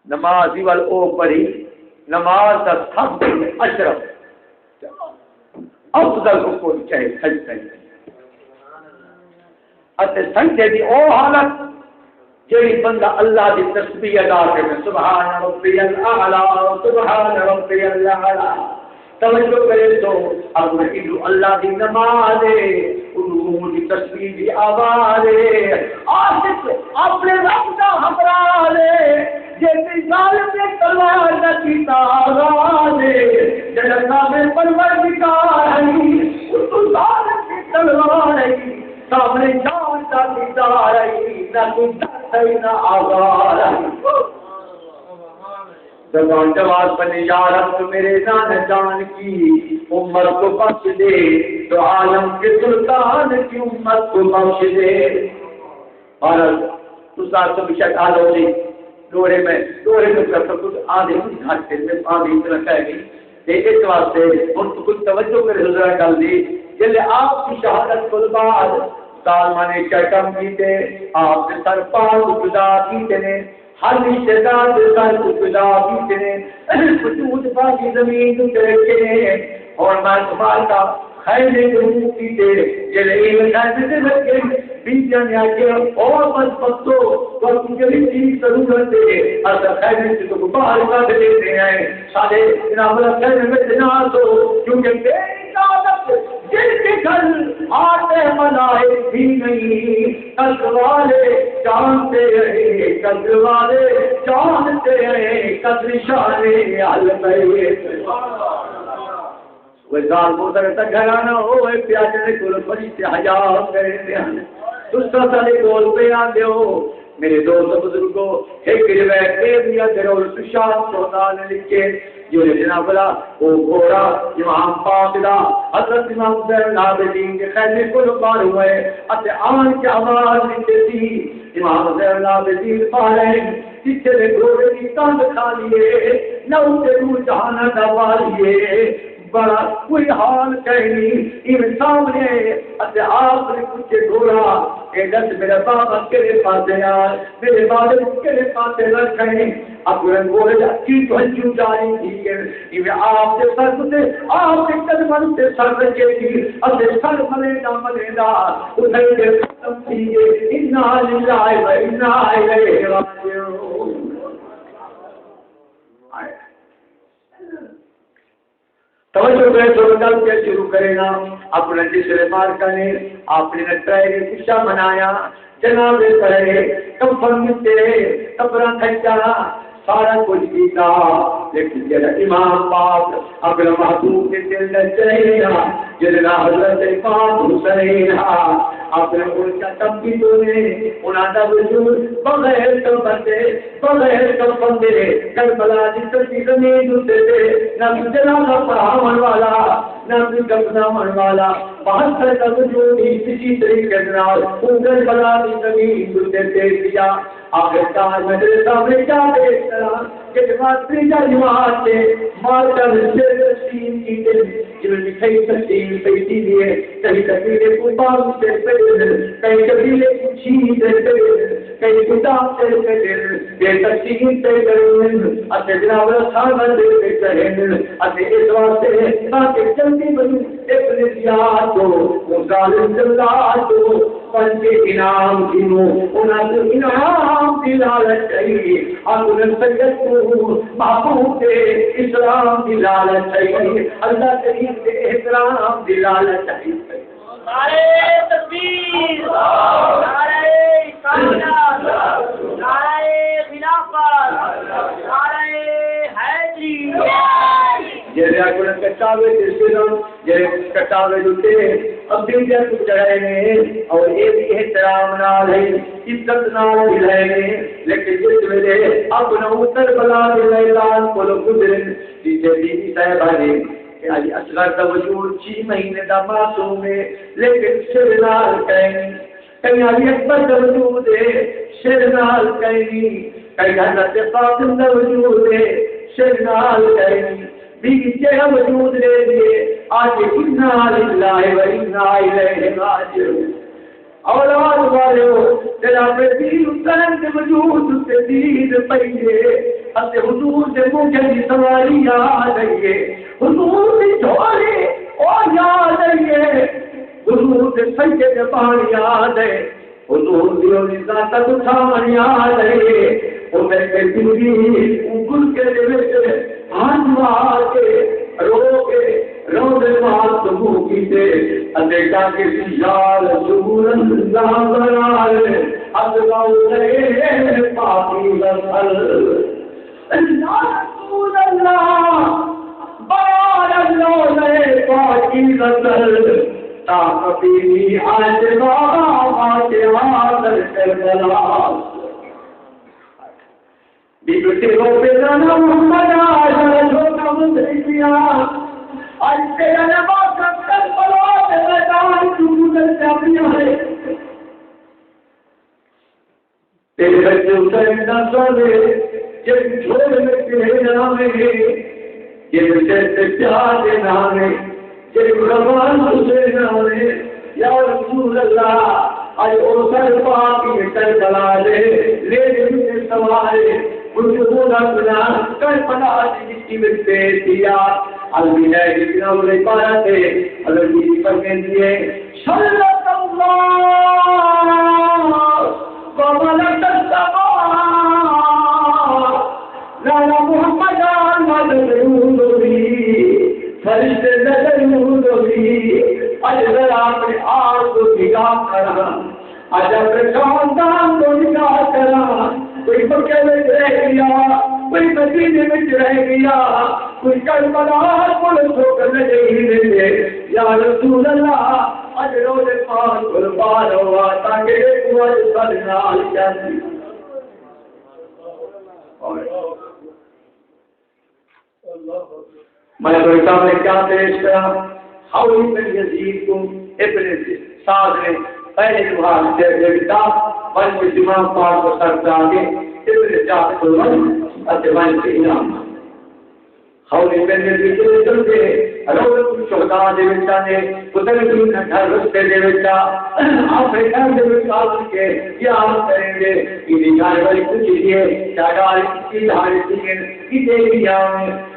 نماز ہی وال او پڑھی نماز دا سب اشرف افضل حکم چاہے سجدہ اتے سجدے دی او حالت جیڑی بندہ اللہ دی تسبیح ادا کرے سبحان ربی الاعلی سبحان ربی الاعلی توجہ کرے تو اپنے اللہ دی نماز انہوں دی تسبیح دی آواز عاشق اپنے رب دا ہمراہ لے جیسے ظالم نے تلوار نہ کیتا آغاز جلسہ میں پروردگار ہے اس تو ظالم کی تلوار ہے سامنے جان کا دیدار ہے نہ کوئی درد ہے نہ آغاز ہے زبان جواز بنے یا رب میرے جان کی امت کو بخش دے تو عالم کے سلطان کی امت کو بخش دے اور تو ساتھ تو بشک آلو دے دورے میں کرتا کچھ آدھے گھاٹے میں آدھے اتنا کہہ گئی اس واسطے ان کو کچھ توجہ کر حضرہ کر دی جلے آپ کی شہادت کو بعد سالمانے چکم کیتے آپ نے سر پاؤں جدا کیتے نے ہر رشتہ دار سر جدا کیتے نے وجود باقی زمین کے رکھے نے اور میں تمہارا کا خیر ضرور کیتے جلے ایون خیر سے رکھے بیجاں نے آگے اور بس پتو وقت کے لیے ضرورت ہے اگر خیر سے تو باہر کا دیتے ہیں سارے انعام خیر میں جناز ہو کیونکہ میری عادت جن کے گھر آتے ملائے بھی نہیں قلب والے جانتے رہے قلب والے جانتے رہے قدر شان البیت وہ ذال موتر تک گھرانا ہوئے پیاجے نے کل بڑی سے حجا کرے ہیں دوسرا سالے گول پہ آدھے ہو میرے دوست بزرگوں ایک روایت دے دیا ضرور سشاد سودان لکھے جو جناب اللہ وہ گھوڑا امام پاک دا حضرت امام زین العابدین کے خیمے کو بار ہوئے اتے آن کے آواز لکھے تھی امام زین العابدین فارغ جتنے گھوڑے کی کند کھا لیے نہ اسے دور جہانا دبا لیے بڑا کوئی حال کہیں ان سامنے اتے آپ نے کچھ گھوڑا اے دس میرا بابا کیرے پاسے آئے میرے بابا کیرے پاسے رکھیں اپنے گھوڑے کی تو ہنچو جاری تھی یہ آپ سے سر سے آپ کے قدمن سے سر رکھے تھی اتے سر ملے دا انہیں کے ختم تھیے انا للہ و انا الیہ راجعون. توجہ کرے تو گل کے شروع کرے گا اپنے تیسرے مارکا نے اپنے نٹائے خوشا منایا جناب کرے کفن مٹے کپڑا کھچا سارا کچھ کیتا لیکن جب امام پاک اپنے محبوب کے دل میں چہرہ جنہ حضرت امام حسین اپنے ان کا تبدیلوں نے انہاں دا وجود بغیر کفن دے کربلا دی سچی زمین دے نہ جنازہ پڑھاون والا نہ دفناون والا بہتر کا وجود اسی طریقے نال ان کربلا دی زمین دے دیا. آخر کار میرے سامنے کیا دیکھتا کہ ماتری کا جماعت سے مارکر سے تسلیم کی دل جنہوں نے کئی تسلیم پیتی دیئے کئی قبیلے کو باب سے پیدل کئی قبیلے کو چھین سے پیدل کئی کتاب سے پیدل بے تسلیم سے پیدل اتے جناب رسالہ دے پیدل اتے اس واسطے تاکہ جلدی بنو ابن زیاد کو مظالم جلدات کو پن کے انعام دنوں انہاں کو انعام دلالت چاہیے انہوں سجد کو محبوب دے اسلام دلالت چاہیے اللہ کریم دے احترام دلالت چاہیے. نعرہ تکبیر نعرہ رسالت نعرہ خلافت نعرہ حیدری جیسے آپ نے کٹاوے تیسروں جیسے کٹاوے دوتے اب بھی جائے کچھ چڑھائے گے اور یہ بھی احترام نال ہے عزت نال ہلائے گے لیکن جس ویلے اپنا اتر بلا دے اعلان کو لوگ گزرن جسے بی بی صاحبہ نے کہ آج اصغر کا وجود 6 مہینے دا معصوم ہے لیکن شرنال کہیں کہیں علی اکبر کا وجود ہے شرنال کہیں کہیں حضرت فاطمہ کا وجود ہے شرنال کہیں بیوی چہرہ وجود لے لیے آج انا للہ و انا الیہ راجعون. اولاد والے ہو جناب دین حسین کے وجود سے دین پہیے اتے حضور سے مجھے بھی سواری یاد آئیے حضور کی جھولی اور یاد آئیے حضور کے سجدے کے پانی یاد ہے حضور کی اور ذات اٹھاون یاد آئیے وہ میرے بیوی گل کے دے ہاتھ مار کے رو کے روزے مار تمہوں کی دے ادھیکا کے سیار سورن زامرال ادھلاؤ لے پاکی لفل اللہ رسول اللہ بیان اللہ لے پاکی لفل تاکبی آج بابا آج آدر کربلا بیٹے روپے جانا محمد آج چھوٹا مدرسیا آج تیرا نباس کر بلوا دے بیدان چودر چاپیاں ہے تیرے بچے حسین نہ سوے جب چھوڑ میں تیرے نامے یہ بچے سے پیار دے نامے جب رمان حسین نامے یا رسول اللہ آج اوسر پاکی کربلا لے جن سوارے وجودنا بنا کر پنا جس کی ملتے دیا الوداع جتنا انہیں پارا تھے اگر کسی پر کہہ دیے شلت اللہ وملک السماء لالا محمد آمد نوری فرشتے نظر نوری اجر اپنے آپ کو نگاہ کرا آج اپنے خاندان کو نگاہ کرا کوئی مکے میں رہ گیا کوئی مدینے میں رہ گیا کوئی کربلا پولیس ہو کر نہیں لے یا رسول اللہ اج روز پاک قربان ہوا تاکہ ایک وجہ سرنال جاتی میں کوئی سامنے کیا پیش کرا حولی بن یزید کو ابن سعد نے پہلے جمعہ سے دیکھتا بلکہ دماغ پاک کو سر آگے اتنے چاہتے کو بند اتبان سے انعام خوری پہنے دیکھے چلتے روز شہدہ دے بیچا نے قدر کی نٹھر رستے دے بیچا آپ ایک دے بیچا کے کیا کریں گے انہی گھر والی کچھ لیے چاہداری کی دھاری سکن کی دے گیا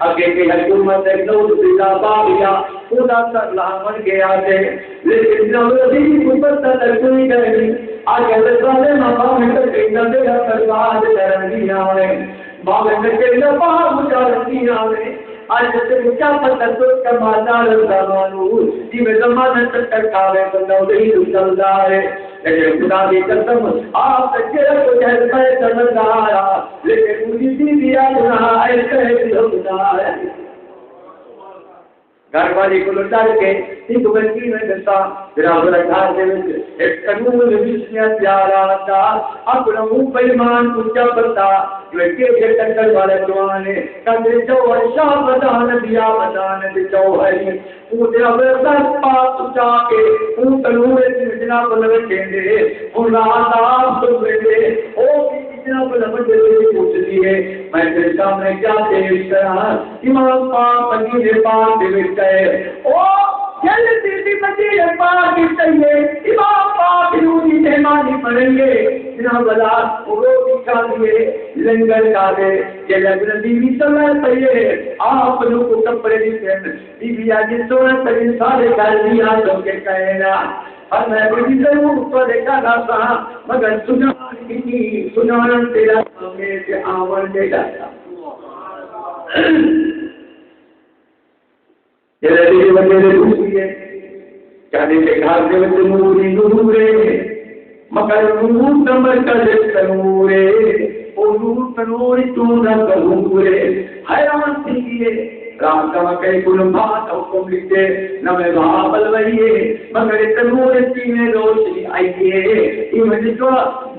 آگے کے حکومت ایک نوز بیتا باغیا خدا سر لامن گیا دے لیکن نوزی مبتہ تر کوئی گئی آگے لسالے مقام ہے کہ نظر سرکار درنگیاں ہیں باغ میں کہ نباہ مجارتیاں ہیں آج سے کیا پتہ تو کمالار زمانو جی میں زمانہ تکاوے بندہ نہیں رسلدا ہے لیکن خدا کی قسم آپ کے کو جذبہ سمجھایا لیکن مجھے بھی دیا گناہ ایسے خدا ہے گھر والی کو لٹا کے ایک بچی میں دسا برابر گھر دے وچ ایک قانون وچ پیارا تھا اپنا منہ پیمان اونچا کرتا لڑکے کے ٹکر والے جوان ہے کندے جو شاہ بدان دیا بدان دے جو ہے وہ دے ابر پاس اونچا کے وہ قانون وچ جناب لگے دے اللہ نام سن دے او جناب لگے دے پوچھتی ہے میں تیرے سامنے کیا پیش کراں امام پاک مدینے پاک دے وچ او جلدی سے مدینے پاک کی چاہیے امام پاک روحی مہمانی پڑھیں گے جناب اللہ روٹی کھا لیے لنگر کھا دے یہ لگن بیوی چلنا چاہیے آپ لوگ کو کپڑے دیتے بیوی آج سونا ترین سارے گھر دیا تو کے کہنا اور میں بھی ضرور کو دیکھا نہ سا مگر سنانا تیرا سامنے سے آور دے جاتا یہ لڑکی وغیرہ دوسری ہے چاہتے کہ گھر کے بچے نوری نورے مگر نور نمبر کا جس نورے او نور تنوری تو نہ کرورے حیران تھیئے رام کا مکہ کل بات حکم لکھتے نمیں وہاں بلوئیے مگر تنور سینے روشنی آئیے یہ مجھے جو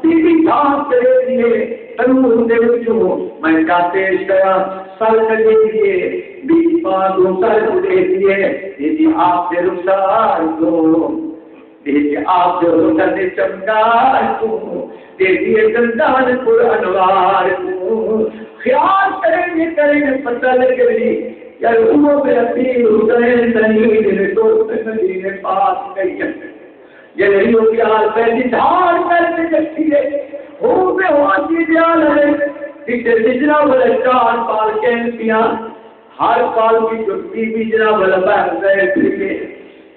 دیدی بھاپ کرے دیئے تنور دے جو میں کا پیش کرا سر کر دیئے بیچ پاندوں سر دے دیئے دیدی آپ سے رخصار دو دیدی آپ سے رخصار دے چمکار دو دیدی گلدان پر انوار دو خیال کریں گے پتہ لگے یا روحوں پہ اپیر حسین تنید نے دوست مدینے پاس گئی یہ نہیں ہو کہ آج پہلی دھار کرتے جکتی ہے ہوں پہ ہوتی دیال ہے پیچھے بجنا والا 4 پال کینسیاں ہر پال کی جھٹی بجنا والا بہت گئے پھرے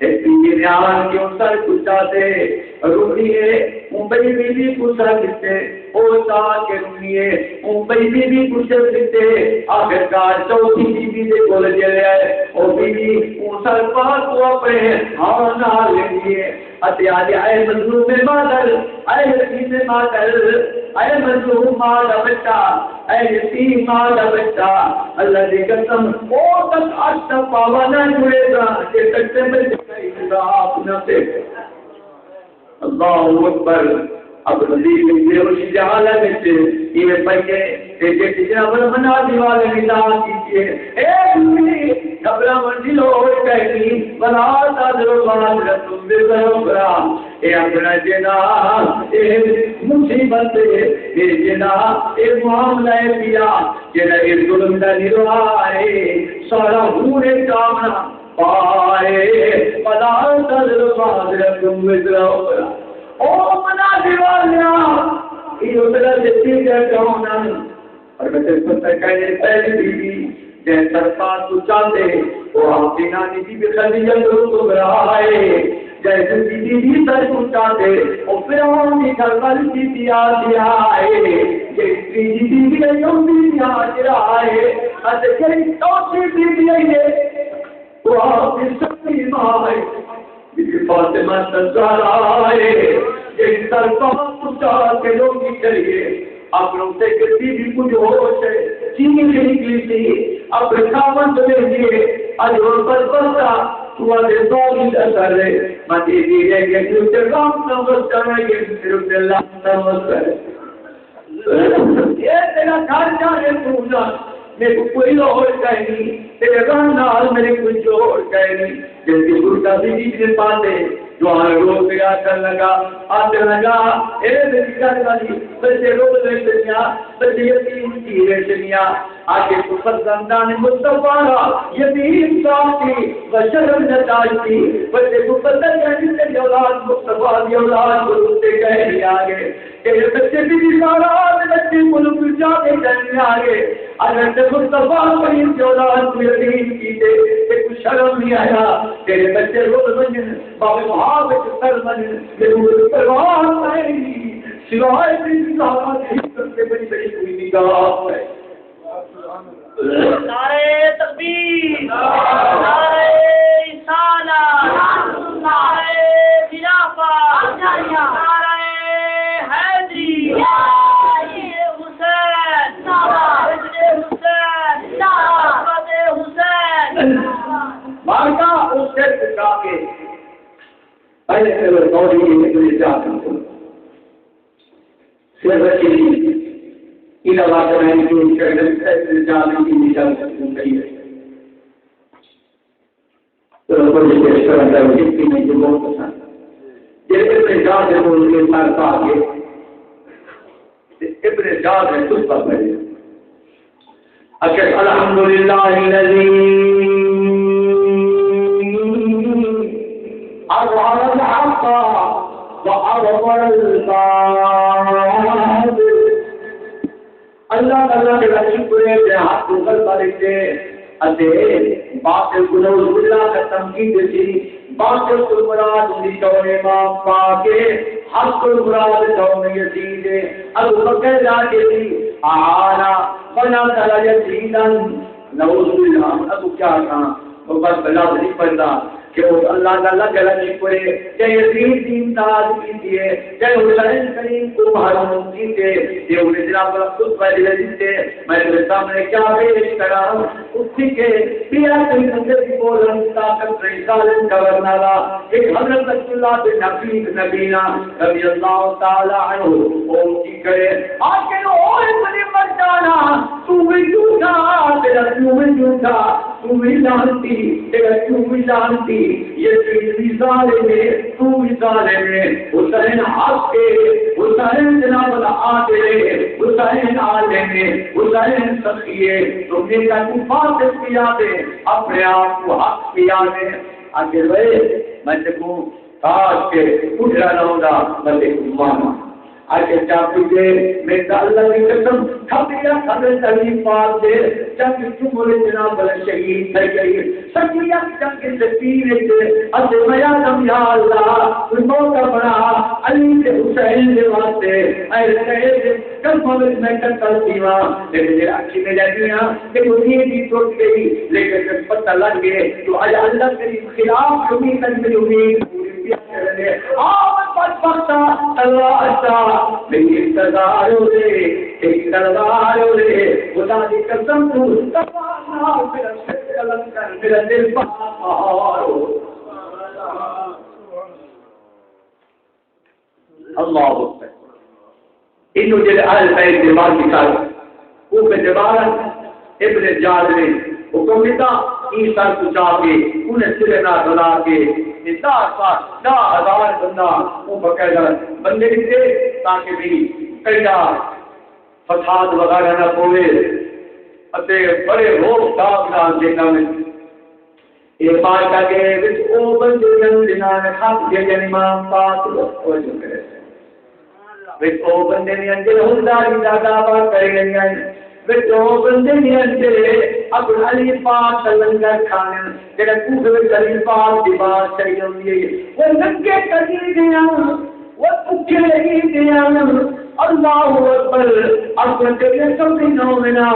ایسی ریان کیوں سر کچھاتے روحیے ممبئی میں بھی کچھا کتے ہوتا کہ روحیے ممبئی میں بھی کچھا کتے آخرکار چوتھی بی دے کول جلے آئے اور بی سر پاس کو اپنے ہانا لینگے اتیادی اے مظلوم مادر اے یتیم مادر اے مظلوم مادر بچہ اے یتیم مادر بچہ اللہ دی قسم او تک آشتا پاوانا جوڑے گا کہ تکتے میں جائے گا آپ نہ سے اللہ اکبر اب نزید میں روشی جہالہ میں سے یہ پہلے تیجے تیجنا برمنا دیوالے ملا کیجئے اے دنی گھبرا منزل ہوئے کہنی بنا تادر و بادر تم بے ضرورا اے اپنا جنا اے مصیبت اے جنا اے معاملہ پیا جنا اے ظلم دا نروائے سارا ہونے کامنا پائے بنا تادر و بادر تم بے ضرورا او منا دیوالیا یہ اتنا جتی جائے کہونا اور میں تیرے پتہ کہنے پہلی بیوی جیسا پاس تو چاہتے وہ آپ کی نانی بی بی خدیجہ تو رہائے جیسے بی بی سر کو چاہتے وہ فرعون کی گھر کی دیا آئے جیسی بی بی ایوں بی آج رہائے جیسی توسی بی بی آئے وہ آپ کی سکتی ماں ہے بی بی فاطمہ سزارہ آئے جیسی سر پاس چاہتے لوگ ہی چلیے آپ لوگ سے کسی بھی کچھ ہوش ہے چینی سے نکلی تھی اب رکھاون تو لے دیئے آج اور پر پرتا تو آدھے دوگی اثر ہے ماتی دیئے کہ کیونکہ رام نمس کرنے کے صرف اللہ نمس کرے یہ تیرا گھر جانے پوچھا میرے کو کوئی لوہر کہیں تیرے رنال میرے کوئی جوڑ کہیں جیسے گرگا بھی نے پاتے جوان روز گیا کر لگا آتے لگا اے میری جان والی بچے روز دنیا بچے یتیم کی دنیا آگے تو فرزندان مصطفیٰ یتیم ساتھی بشرم نتاجتی بچے کو پتہ نہیں کہ اولاد مصطفیٰ کی اولاد کو روتے گئے آگے تیرے بچے بھی سارا بچے ملک جاتے جانے آگے اگر تے مصطفیٰ کی اولاد کو یتیم کی دے تے کچھ شرم نہیں آیا تیرے بچے روز بنن بابے محاوت سر بنن یہ پرواہ نہیں سوائے اللہ کی حکمت سے بڑی بڑی کوئی نگاہ ہے. نعرہ تکبیر، نعرہ رسالت، نعرہ خلافت، نعرہ حیدری، حسین، حسین، حسین. مارکا اس سے پکا کے پہلے سے دوڑی نکلی جاتا ہوں سے بچی إلى بعد يكون الرجال في مجال كبير. فلقد اشترى توجيه في مجموعة الرجال يقول في الفاتحة الرجال تصبح أشهد الحمد لله الذي أظهر الحق وأبطل الباطل. اللہ اللہ کے شکر ہے کہ ہاتھ اوپر پڑتے اتے باطل کو نعوذ باللہ کا تمکین دیتی باطل کو مراد دی کون امام پاکے حق کو مراد کون یزید ابو بکر جاتے تھی آنا بنا تلا یزیدا نعوذ باللہ. ابو کیا کہا وہ بس بلا نہیں پڑتا کہ وہ اللہ تعالیٰ کا شکر ہے کہ یزید امداد کی دیے کہ حسین کریم کو محروم کیتے یہ انہیں جناب خود پہلے دیتے. میں تمہیں سامنے کیا پیش کرا ہوں اسی کے پیا کوئی منظر کی بولن طاقت رسالت کا ورنالا ایک حضرت رسول اللہ بن حفیظ نبینا رضی اللہ تعالیٰ عنہ وہ کی کرے آکے اوہ بنی مردانا تو بھی جھوٹا تیرا کیوں بھی جھوٹا تو بھی لانتی تیرا کیوں بھی لانتی یہ بھی ظالم ہے تو بھی ظالم ہے. حسین حق کے حسین جناب عادل حسین عالم ہے حسین سخی ہے تم نے کیا کفار سے کیا دے اپنے آپ کو حق کیا دے. آخر بھائی میں دیکھوں کاش کے اٹھ رہا ہوگا میں دیکھوں مانا آگے چاہتے تھے میں اللہ کی قسم تھپیا خبر تغیب پاس دے جب تم بولے جناب بلا شہید تھے شہید سکیہ جب کے سکیر تھے اب میا دم یا اللہ کوئی موقع بڑا علی سے حسین سے واسطے ایسے کل موقع میں کرتا سیوا لیکن میرا اچھی میں جاتی ہیں کہ وہ بھی ٹوٹ گئی لیکن جب پتہ لگ گئے تو آج اللہ کے خلاف امید تک امید آمد بدبختا تلوارتا میری انتظار ہو رہے ایک تلوار ہو رہے خدا کی قسم تو تلوارنا میرا شک قلم کر میرا دل پہاڑ ہو. اللہ اکبر. انہوں نے اہل بیت دیوار کی ساتھ وہ پہ دیوارت ابن جاد نے حکم دیتا عیسیٰ کو جا کے انہیں سرے نہ دلا کے دا ہزار بندہ وہ بقیدہ بندے تھے تاکہ بھی کئی فساد وغیرہ نہ ہوئے اتے بڑے روک ٹاپ نہ دینا میں یہ بات کا کہ وہ بندے جنہاں نے خاص کے امام پاک وہ جو کرے وچ او بندے نے انجل ہنداری دا دعویٰ کرے گئے وچ او بندے نے انجل اب علی پاک لنگر کھانے جڑا کوفے علی پاک دی بات چلی ہوئی ہے وہ ننگے کری دیا وہ پکے لگی دیا اللہ اکبر اپنے تیرے سب نومنا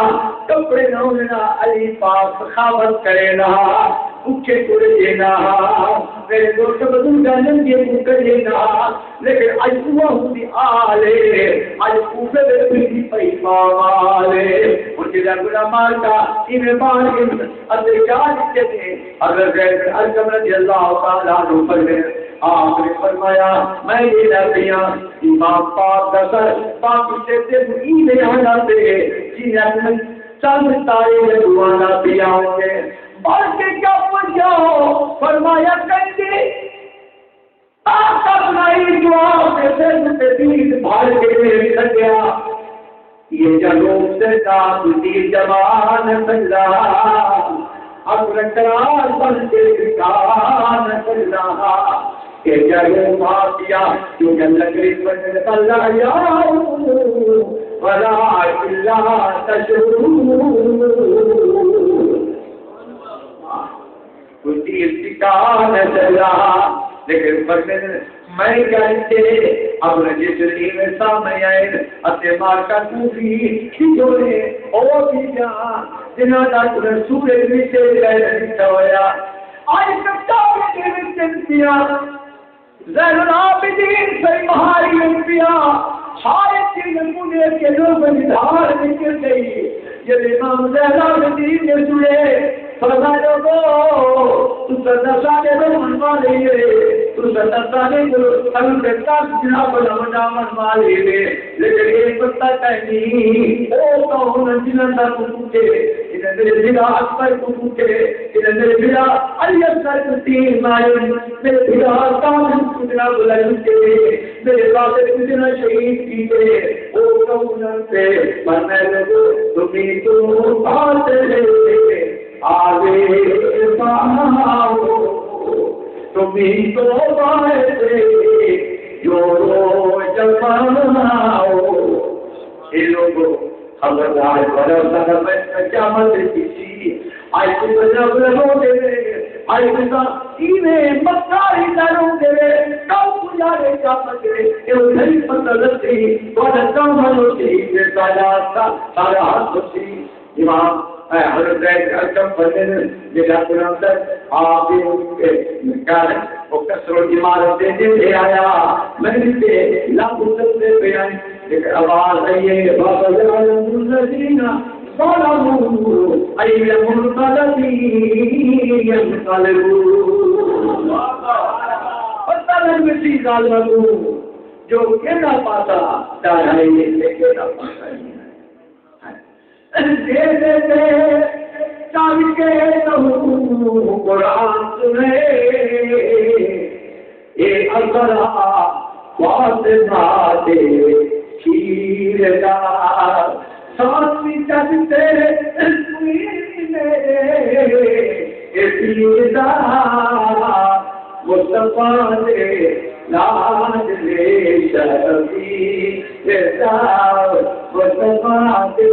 کپڑے نومنا علی پاک سخاوت کرے رہا پکے کوڑے دینا میرے دوست بدل جانن کے پکے دینا لیکن آج ہوا ہوں دی آلے آج کوفے دے بھی پیما والے مجھے لگنا مارتا انہیں مارکن اندر جان کے دے اگر غیر ارکم رضی اللہ تعالیٰ عنہ پر گئے آپ نے فرمایا میں یہ لگیا امام پاک کا سر پاک سے تبعی میں آنا دے جی اپنے چند تارے لگوانا پیا ہوں گے بار کے کیا پوچھا ہو فرمایا کہیں اپنائی دعا سے دین بھر کے لے گیا یہ جنوب سے کافی جوان سجا اب رکرار بن کے کان سجا کہ جنوب آسیا کیونکہ لکڑی پر پلا یا ولا الا تشرون کچھ ٹکان چلا لیکن میں کہتے اب رجسٹری میں سامنے آئے اتے مار کا کوفی کھجوڑے او بھی جہاں جنہاں دا سورج نیچے گئے لکھا ہویا آج کتاب کے وچنتیا زین العابدین سے مہاری انبیاء شاید کی نمونے کے لوگ دھار نکل گئی یہ امام زین العابدین نے سنے فرمایا لوگو تو سردسانے کو منوا لیے تو سردسانے کو ہم دیکھتا جناب لمجا منوا لیے لیکن یہ پتہ کہنی او کون جنہاں کو پوچھے انہیں میرے بھیڑا اکبر کو پوچھے انہیں میرے بھیڑا علی اکبر کو تین مائن میرے بھیڑا کامل کو جناب لگتے میرے باتیں کتنا شہید کیتے او کون سے میں لوگو تمہیں تو بات لے آگے بڑھاؤ تمہیں تو بائے جو جماؤ یہ لوگوں خبردار بڑا میں کیا مت کسی آئی کو جب لگو دے آئی کو انہیں مکاری کروں دے کب پجارے کا پکڑے یہ نہیں پتہ لگتی بڑا کامل ہوتی ہے سارا ہاتھ ہوتی امام حضرت اکرم فرماتے ہیں جگہ قرآن تک آپ ان کے کارن وہ کسر و عمارت دے آیا میں سے لاکھ سے پہ آئے لیکن آواز آئیے بابا جعلم الذین ظلموا ایم منقلبین ینقلبون فتلن بسی ظالموں جو کہنا پاتا چاہے یہ کہنا پاتا ہی دے دے دے چاہ کے لہو قرآن سنے اے اثرہ فاطمہ دے شیر دار ساتوی چلتے اسوی میرے اے شیر دار مصطفیٰ دے لاج لے شفیع دار مصطفیٰ دے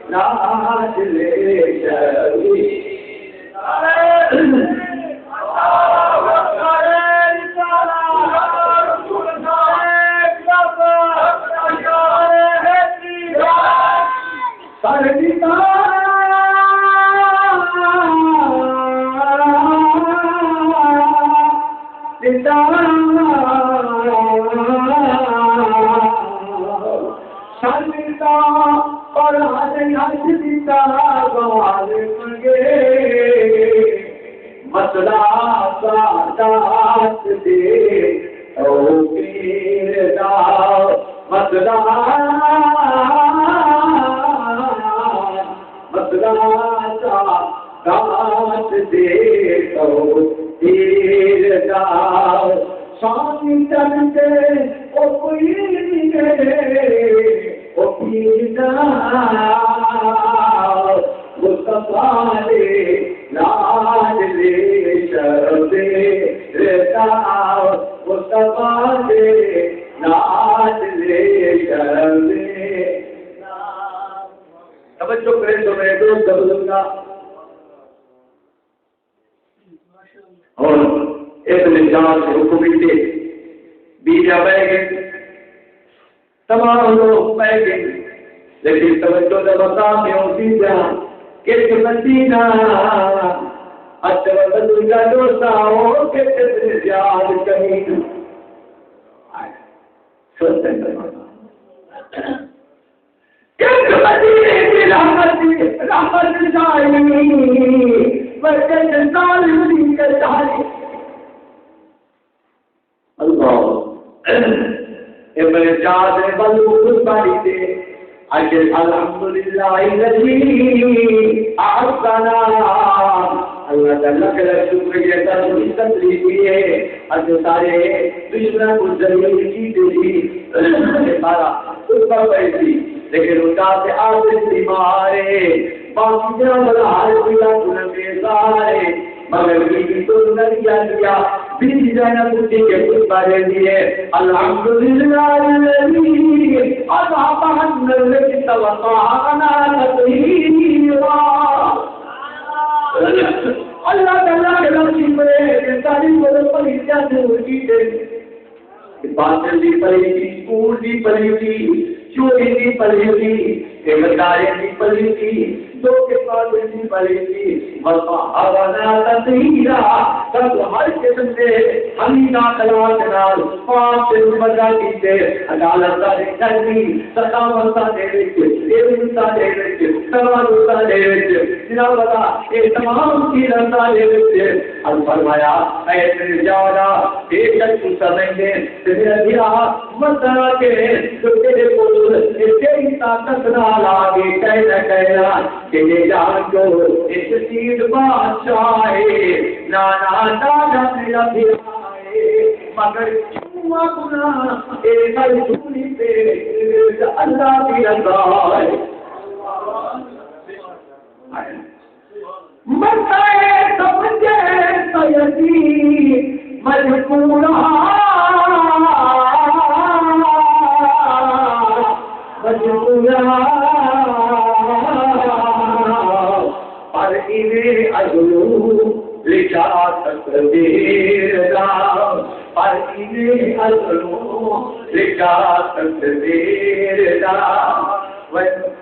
لاج لے شفیع مسئلہ سادات دے او پیر دا مسئلہ سادات دے او پیر دا سانی چلتے او پیر او پیر دا مصطفیٰ دے لاج لے شربے رتا مصطفیٰ دے لاج لے شربے توجہ کریں تو میں دوست دوں گا اور ایک نظام سے حکومت کے بیجا بہ گئے تمام لوگ بہ گئے لیکن توجہ جب سامنے ہوتی جہاں کس مدینہ اچھا بدل کا دوستا ہو کہ کتنے زیاد کہیں سوچتے ہیں کس مدینہ کی رحمت جائیں برکت ظالمین کے داری اللہ ابن جاد بلو خود باری دے اجل الحمدللہ الذی اعطانا اللہ تعالیٰ کا شکر یہ تھا تو اس تکلیف ہوئی ہے اور جو سارے دشمن کو ضرورت کی تھی سارا اس پر پڑی تھی لیکن ان کا سے آگے بیمارے باقی جناب حال کیا تنبے سارے مگر بیوی تو نریا لیا بیوی جانا کچھ کے کچھ بارے دیئے الحمدللہ الذی اذهب عنا الرجس وطهرنا تطہیرا اللہ تعالیٰ کے نصیب میں ساری بڑے پریشیاں سے ہوتی تھے باطل بھی پڑی تھی سکول بھی پڑی تھی چوری بھی پڑی تھی ایمانداری بھی پڑی تھی دو کے بعد بھی پڑی تھی وطہرنا تطہیرا سب ہر قسم سے حمیدہ خلاق نال پاک سے مدرہ کیتے عدالت کا رکھنی سقامت کا دے رکھے علم کا دے رکھے توازن کا دے رکھے جناب بتا یہ تمام کی رضا دے رکھے اور فرمایا اے تیرے جانا ایک شخص سمجھ گے تیرے دیا مدرہ کے تو تیرے کو تیری طاقت نہ لاگے کہنا کہ یہ جان کو اس سید بادشاہ ہے نانا دادا میرا بھی آئے مگر کیوں اپنا ایک رسولی پہ اللہ کی رضا ہے مرتا ہے سمجھے سیدی مجبورا مجبورا پر انہیں اجلو لکھا تقدیر دا پر انہیں اجلو لکھا تقدیر دا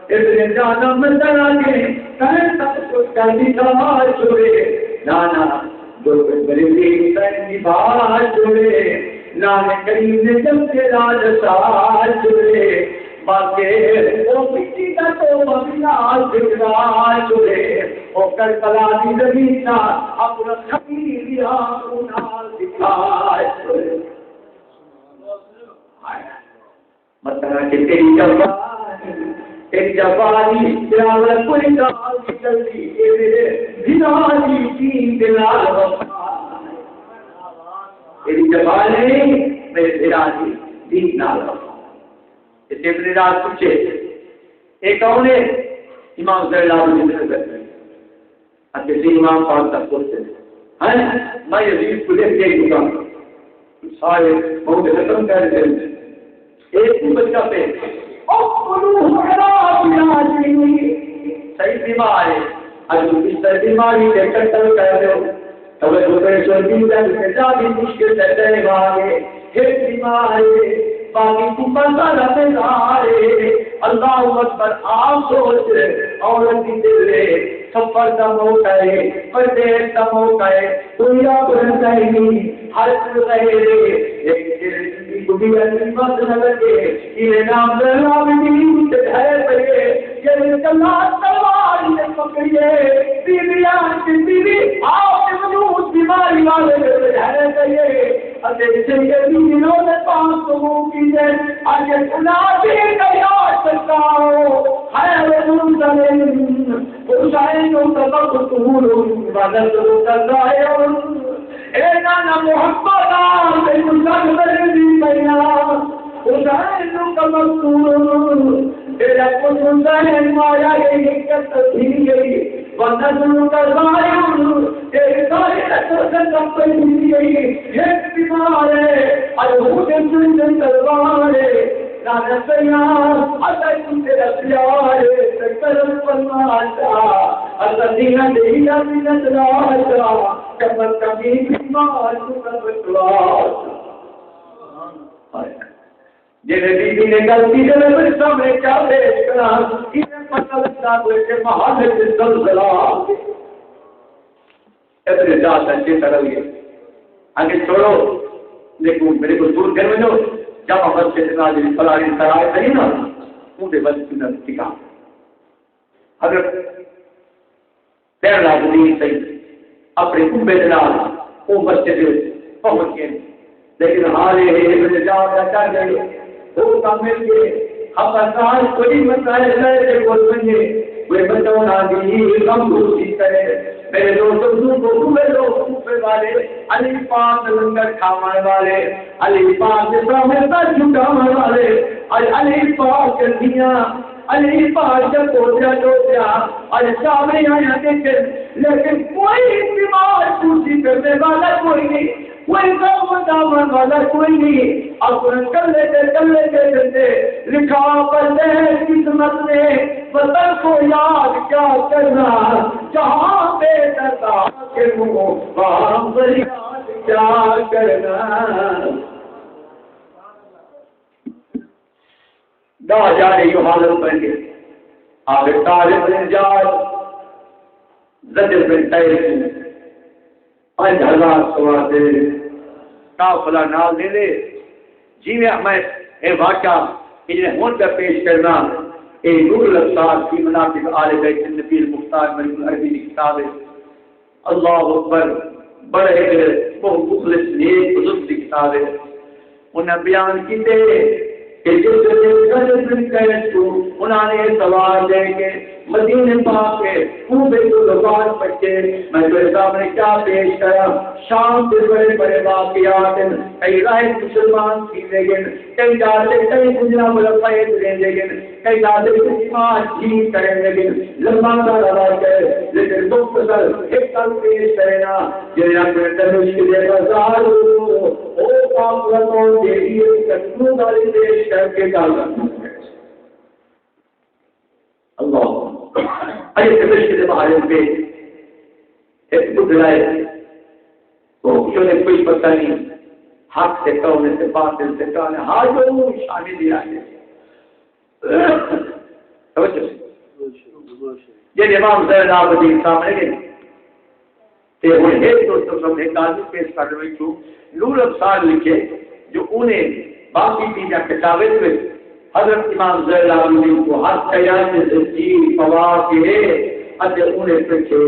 ابن جانم درانے کہیں سب کچھ کہنی کا چھوڑے نانا جو بریلی کہنی بات چھوڑے نانا کریم نے جب سے راج سار چھوڑے باقی وہ مٹی کا تو مبینہ ذکرہ چھوڑے وہ کربلا دی زمینہ اپنا خبیر یہاں انہا دکھائے چھوڑے مطلب کہ تیری جوانی ایک جوانی دلالا کوئی دال نکلتی دلالی کی دلال وفا تیری جوانی میرے دلالی دین نال وفا اس ابن راز پوچھے ایک کون ہے امام زہر اللہ علیہ اچھے سے امام پاک تک پوچھتے ہیں میں یزید کو دیکھ کے گا سارے بہت ختم کر دیں ایک بچہ پہ صحیح بیمار ہے اگر اس طرح بیماری کے کنٹرول کر دو تو وہ دوسرے بھی زیادہ مشکل سے رہے گا ایک بیمار ہے باقی کو مسئلہ رہے اللہ اکبر آپ سوچ عورت کی دل رہے سفر کا موقع ہے پردیش کا موقع ہے دنیا بن جائے گی ہر چیز رہے ایک بھی مت نہ لگے یہ نام بھی ہے پڑے یہ اللہ تلوار سے پکڑیے بیویان کی بیوی آپ کے وجود بیماری والے رہنے چاہیے اگر اسے یہ بیویوں نے 500 منہ کی ہے اگر خلاصی کا یاد سکتا ہو خیر منزلن حسین تبق طول بدل تزائر اے نانا محمد آئے مزدر دی بینا حسین تبق طول تیرا کچھ حسین مایا گئی کتھی گئی ونزل تزائر تیرے سارے نترسل تبقی دی گئی ایک بیمار ہے الہود سنجن تلوار ہے نانا سیار اگر تم تیرا پیار ہے تکرم فرماتا الذین دینا من ادراجا کمت کمی بیمار کمت جنہیں بیوی نے غلطی سے میرے سامنے کیا پیش کرا انہیں پتہ لگتا ہے کہ محل سے زلزلہ اتنے جات اچھے طرح لیے آگے چھوڑو لیکن میرے کو دور کر میں جو جب اپن سے نازل فلانی سرائے صحیح نا مجھے بس سنت ٹھیکا اگر پیر لازمی صحیح اپنے کنبے دلال وہ بچے سے پہنچ گئے لیکن حالے ابن جات کر گئے وہ کام مل گئے اب کوئی مسائل ہے کہ وہ سنجھے وہ بچوں نازی غم دوسری کرے میرے دوستوں کو ہوئے لوگ کوفے والے علی پاک لنگر کھانے والے علی پاک کے سامنے سر جھکانے والے علی پاک کے دیا علی پاک کے توجہ اور سامنے آیا دیکھے لیکن کوئی بیمار کرسی کرنے والا کوئی نہیں کوئی دامن والا کوئی نہیں اپنے کلے کے لکھا پڑھتے ہیں قسمت نے وطن کو یاد کیا کرنا جہاں بے دتا کے منہ وہاں فریاد کیا کرنا دا جا رہی حالت بن گئی آپ طالب نجات زجر بن تیرکی 5000 سوار دے قافلہ نال دے دے جی میں اے واقعہ انہیں ہون کا پیش کرنا اے نور الابصار کی مناطق آل بیت النبی المختار مریم العربی کی کتاب ہے اللہ اکبر بڑے بہت مخلص نیک بزرگ کی کتاب ہے انہیں بیان کی دے کہ جس انہوں نے سوال دے کے مدینے پاک کے خوبے کو لباس بچے میں میرے سامنے کیا پیش کرا شام کے بڑے بڑے واقعات کئی رائے مسلمان کی لیکن کئی جاتے کئی دنیا ملفائد لیں لیکن کئی جاتے مسلمان جی کریں لیکن لمبا کا رواج ہے لیکن مختصر ایک کل پیش کرنا جنہیں اپنے تنوش کے لئے بازار او کافرتوں کے لیے کتنوں داری پیش کر کے ڈالا اللہ آئیے تبشر کے بارے میں ایک بک لائے تو کیوں نے کوئی پتہ نہیں حق سے کہنے سے باطل سے کہنے حاجوں شامل دیا ہے توجہ یہ امام زین العابدین سامنے گئے تے انہیں ایک دوستوں سب ایک آدمی پیش کر رہے ہیں نور الابصار لکھے جو انہیں باقی چیزیں کتابیں ہوئے حضرت امام زین العابدین کو ہاتھ قیام سے جی پوا کے اتے انہیں پچھے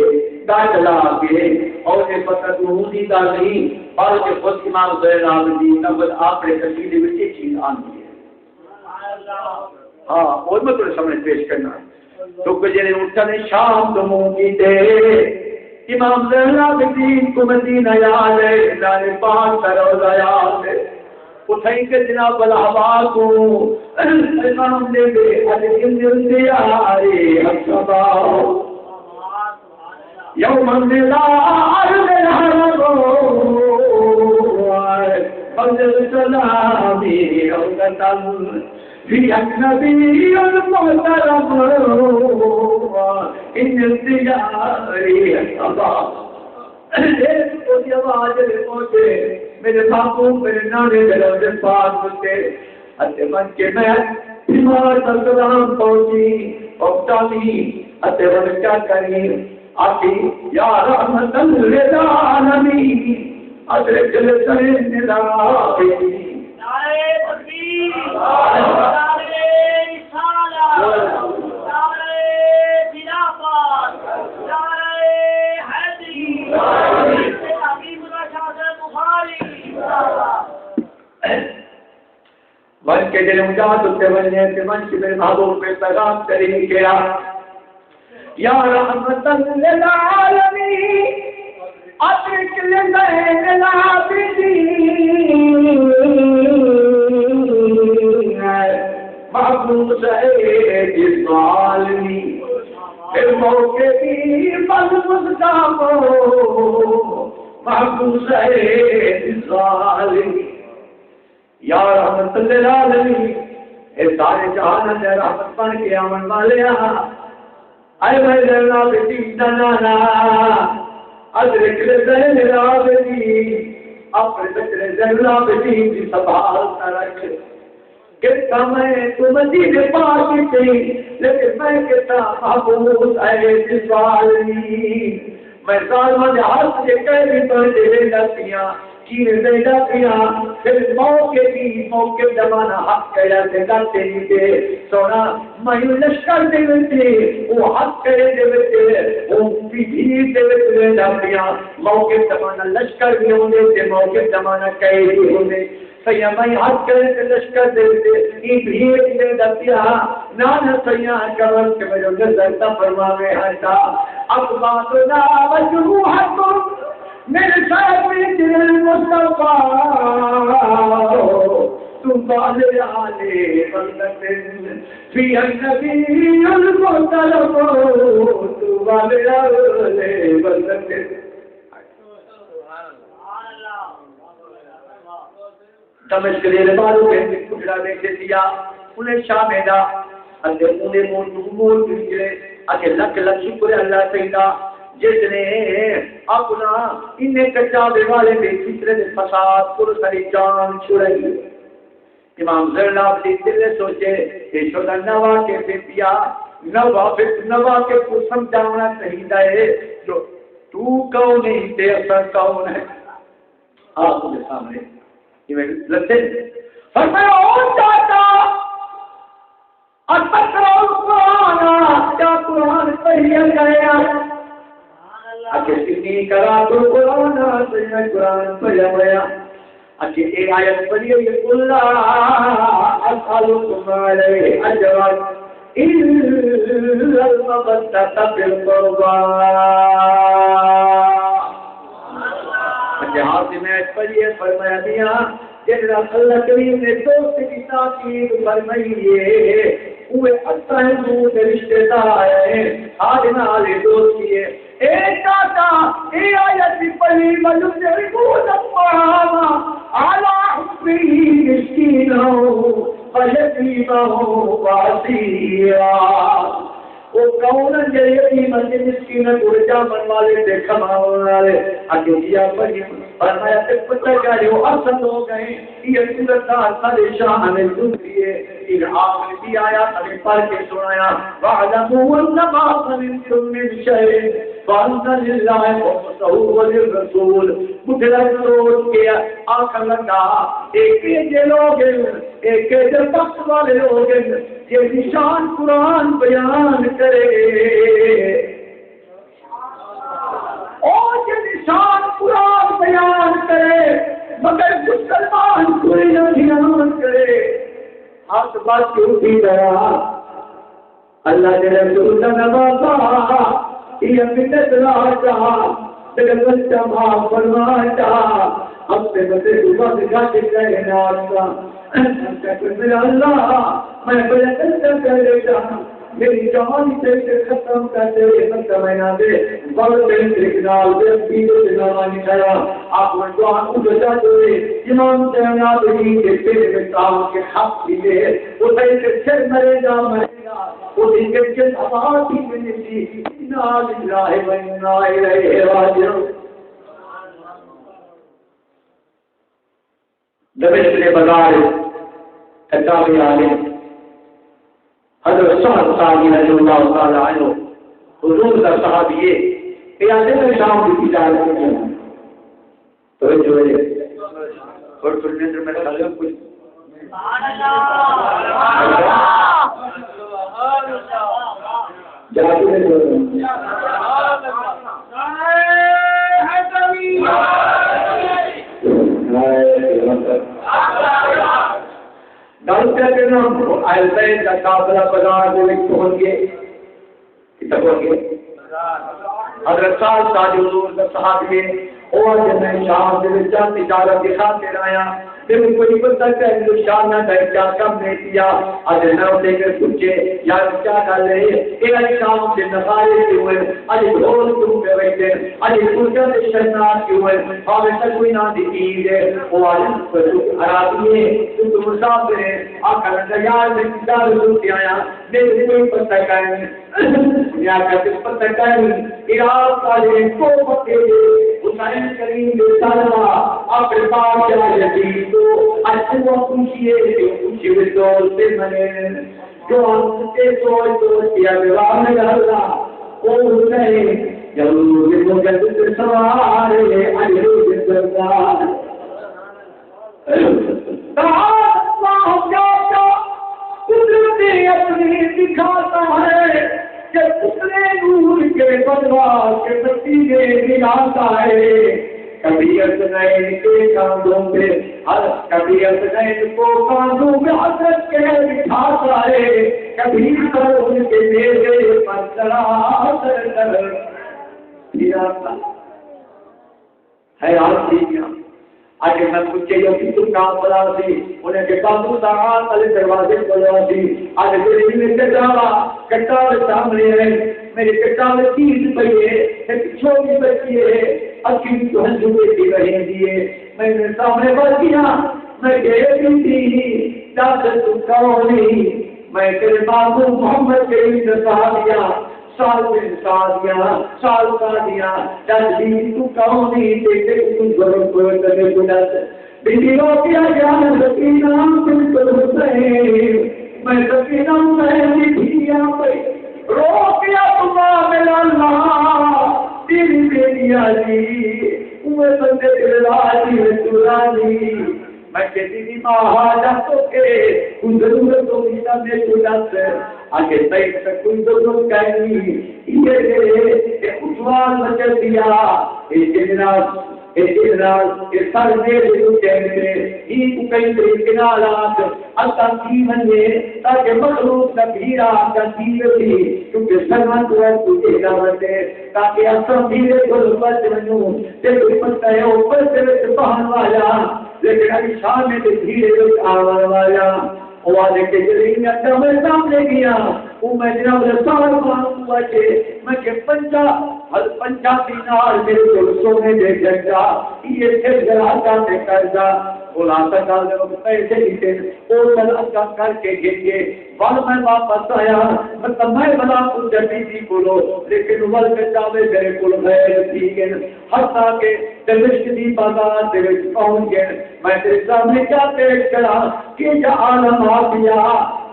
داخلہ کے اور انہیں پتہ دوہودی دا نہیں اور کہ خود امام زین العابدین نبت آپ نے قصیدے میں ایک چیز آنی ہے ہاں اور میں تمہیں سامنے پیش کرنا تو کہ جنہیں اٹھنے شام تمہوں کی دے امام زین العابدین کو مدینہ یاد ہے جانے پاک سروزہ یاد ہے اٹھائیں کہ جناب الحبا کو امام نے بے علیہم انتیاری حسبا یوم النار الحرم فضل سلامی روضتاً فی النبی المحترم ان انتیاری حسبا ایک کو دی آواز لے پہنچے میرے باپو میرے نانے میرے پاس ہوتے اتے من کے میں بیمار سلام پہنچی اپتالی اتے من کیا کری آتی یا رحمت للعالمین ادرک لسن نلابی نعرہ تکبیر نعرہ رسالت نعرہ خلافت نعرہ حیدری من کے دل مجاد سے بننے سے من کے میرے بھاگوں پہ پیغام کریں گیا یا رحمت للعالمین ادرک لزین العابدین محبوس ہے جس عالمی پھر موقع کی مضبوط ہو محبوس ہے جس عالمی یا رحمت للعالمین اے سارے جہان میں رحمت بن کے آمن والے اے میں جلنا بیٹی دنانا ادرک لزین العابدین اپنے ذکر جلنا بیٹی کی سبحال ترک کہتا میں تو مزید پاکی تھی لیکن میں کہتا محبوس ہے جس عالمی میں ظالمہ جہاز سے کہہ بھی تو دے لگتیاں چیرے دے لگتیاں پھر موقع کی موقع زمانہ حق کہہ سے کرتے نہیں تھے سونا میں لشکر دے تھے وہ حق کہہ دے وہ پیٹھی دے لگتیاں موقع زمانہ لشکر بھی ہونے تھے موقع زمانہ کہہ بھی ہونے سیاں میں حق کرے تھے لشکر دے یہ بھیڑ دے لگتیاں نانا سیاں کرن کے میرے نظر تا فرماوے ہٹا أقبالنا وجروحكم من سبيل المصطفى تبال علي بلدة فيها النبي المختلف تبال علي بلدة دمشق کے والوں کے ٹکڑا دیکھے دیا انہیں شامے دا اندر انہیں مول گرے اکے لکھ لکھ شکر اللہ سیدہ جس نے اپنا انہیں کچابے والے بے فکرے دے فساد پر ساری جان چھڑائی. امام زرنا اپنی دل نے سوچے کہ شدہ نوا کے پیا نوا کے کو سمجھانا چاہیے ہے جو تو کون ہے تے اثر کون ہے. آپ کے سامنے لگتے فرمایا اور چاہتا اتقرأ القرآن کیا قرآن پڑھیا گیا اچھے کتنی قرأت القرآن سجنہ قرآن پڑھیا گیا اچھے ایک آیت پڑھیا اللہ اسألکم علیہ اجرا الا المودۃ فی القربى. جہاز میں پڑھیے فرمایا دیا جنرا اللہ کریم نے دوست کی تاکید فرمائی ہے وہ اچھا ہے دور رشتے دار ہیں آج نالے دوستی ہے ایک داتا اے آیت پڑھی مجھے رکھوز اپاہاما آلہ حسنی مسکینہ فیتیمہ واسیہ. وہ کون ہے جو یتیم ہے مسکین کو جامن والے سے کھماؤں والے اکیلیا پڑھی فرمایا کہ پتہ کیا ہے وہ حسن ہو گئے یہ صورت سارے شاہ نے سنتی ہے ان آخر بھی آیا ہمیں پڑھ کے سنایا وَعْلَمُوا أَنَّمَا غَنِمْتُم مِّن شَيْءٍ فَأَنَّ لِلَّهِ خُمُسَهُ وَلِلرَّسُولِ مجھے سوچ کے آنکھ لگا ایک یہ لوگ ایک جو بخش والے لوگ یہ نشان قرآن بیان کرے اور یہ نشان قرآن بیان کرے مگر مسلمان کوئی نہ دھیان کرے. آپ بات کیوں بھی رہا اللہ نے رسول کا نوازا یہ بدت راجا تیرے بچہ ماں فرمایا اب سے بتے بات گاٹ کہنا کا میرا اللہ میں بڑے کر گا میری جوانی سے ختم کر دے ختم نہ دے بڑے انتقال دے بیو جوانی کرا آپ نے دعا اجازت دے امام جناب علی کے پیٹ میں کام کے حق دیے وہ سے سر مرے گا وہ دن کے سماعت میں نہیں انا للہ و انا الیہ راجعون. دمشق کے بازار کتابی عالم حضرت سعد صاحبی رضی اللہ تعالی عنہ حضور کا صحابی ہے قیادت میں شام کی تجارت میں تو جو ہے اور سننے میں خالق کچھ سبحان اللہ جاتے ہیں ڈاکٹر کے نام آئلسائن کا قافلہ بازار میں پہنچ گئے کتنا پہنچ گئے حضرت سعد حضور کا صحابی ہے اور جب میں شام سے تجارت کے خاطر آیا پھر کوئی پتہ کہ ہندوستان نہ دے کیا کم نے کیا آج نہ دے کر پوچھے یار کیا کر رہے ایک شام سے نظارے کے ہوئے آج ڈھول تم پہ بیٹھے آج پوچھا سے شہنات کے ہوئے ہمیشہ کوئی نہ دکھی ہے وہ عالم پر عرابی ہے تم مسافر ہے آقا لگا یار میں کتاب رسول سے آیا میرے کوئی پتہ کہیں یا کہتے پتہ کہیں عراق والے کو پتے حسین کریم بے سالہ آپ کے پاس جا یزید تو اچھو پوچھئے پوچھئے دول سے منے جو انتے سوچ کیا بیوار میں اللہ او حسین جلوہ مجدد سوارے علیہ السلام تعالی اللہ جاتا قدرتی اپنی دکھاتا ہے کہ اتنے نور کے بدلاؤ کے نتیجے دکھاتا ہے کبھی حسنین کے کاندھوں پہ کبھی حسنین کو کاندھوں میں حضرت کے بٹھاتا ہے کبھی تو ان کے میرے پر چلا کر پھرا تھا حیران تھی کیا آگے میں پوچھے جو کہ تم کام پڑا سی انہیں کے بابو صاحب علی دروازے پڑا سی آگے میرے لیے کٹاوا کٹاوے سامنے ہے میرے کٹاوے 30 روپئے ایک چھوٹی بچی ہے اچھی تو ہنجوے کی رہے دیے میں نے سامنے بڑھ دیا میں کہتی تھی دادر تم کہونی میں تیرے بابو محمد کے انتظار دیا سال کا دیا جلدی تو کہونی دیکھے تم ضرور کوئی کرنے کو جاتے بیٹی روکیا جان سکینہ تم کو حسین میں سکینہ میں دیا پہ روکیا تمہا میرا اللہ تیری بیٹیا جی تمہیں بندے راجی میں چورانی میں کہتی تھی ماں جاتوں کے ان ضرورت کو میرا میں چوڑاتے آگے تیک تک کوئی ضرورت کہیں یہ خوشوار مچل دیا یہ سر میرے جو کہنے ہی کو کئی طریقے نالات اللہ جیون میں تاکہ مخلوق نبیرہ کا جیو بھی کیونکہ سرمت ہے تجھے دعوت ہے تاکہ اصلا میرے کو بچ منوں تے کوئی پتہ ہے اوپر سے بہن والا لیکن ابھی شام میں دھیرے دھیرے آوان والا والے کے جلیل میں اچھا میں سامنے گیا وہ میں جناب رسال معلوم ہوا کہ میں کہ پنجا دینار میرے کو سونے دے جگا یہ پھر جراتا میں کرزا خلاصہ ڈال دے وقت پیسے لیتے اور بلا کر کے گئے وال میں واپس آیا مطلب میں بلا کو جٹی جی بولو لیکن وال میں جاوے میرے کو غیر تھی گئے حتیٰ کہ دمشق دی بازار دے وچ پہنچ گئے میں تیرے سامنے کیا پیش کرا کہ جا عالم آفیا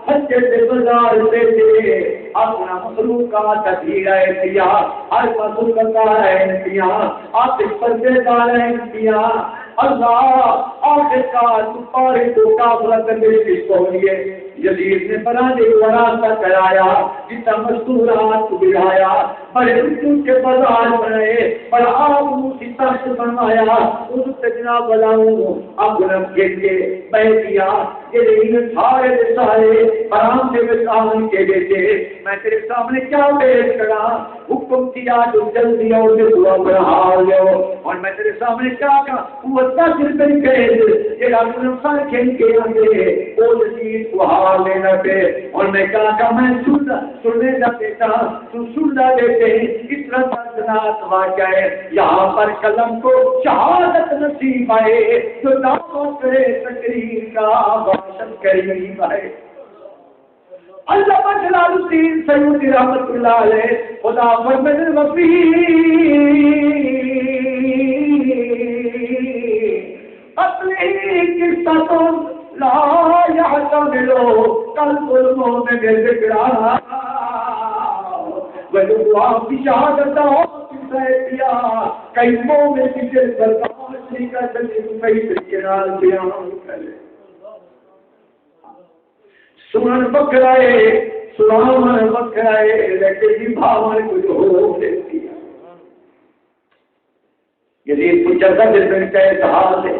حجت بازار سے دے اپنا مخلوقات تدھیرہ دیا ہر مخلوقات دیا آپ اس پردے دار دیا اللہ آخر کار پارے کو کافلہ کرنے کی سہولیے یزید نے برانے وراثہ کرایا جتنا مستورات کو بڑھایا بڑے رسول کے بازار بنائے بڑا آپ موسی تخت بنوایا اس تجنا بلاؤں اب گنم کے بیٹھ دیا یہ ان سارے برام سے بچاؤں کے بیٹے میں تیرے سامنے کیا پیش کرا حکم کیا جو جلدی اور سے دعا بڑھا لو اور میں تیرے سامنے کیا کہا وہ تاثر بن گئے یہ گنم سار کھین کے آگے وہ جسید کو حال لینا پہ اور میں کہا میں سننے دا بیٹا تو سننا دیتے اس طرح دردناک واقعہ ہے یہاں پر قلم کو شہادت نصیب آئے جو دعویٰ کرے تقریر کا باشد قریب آئے علامہ جلال الدین سیوطی رحمت اللہ علیہ خدا فرمائے وفی اپنی قصہ لا يحتملو قلب المؤمن ذکرا وجوا کی شہادت ہو کیا کئی مومن کی دل برداشت نہیں کر سکتے کئی طریقے نال بیان کرے سنن بکرائے سنان بکرائے لیکن جی بھاوان کچھ ہو دیتی ہے یزید پوچھا تھا دل میں کہے حال ہے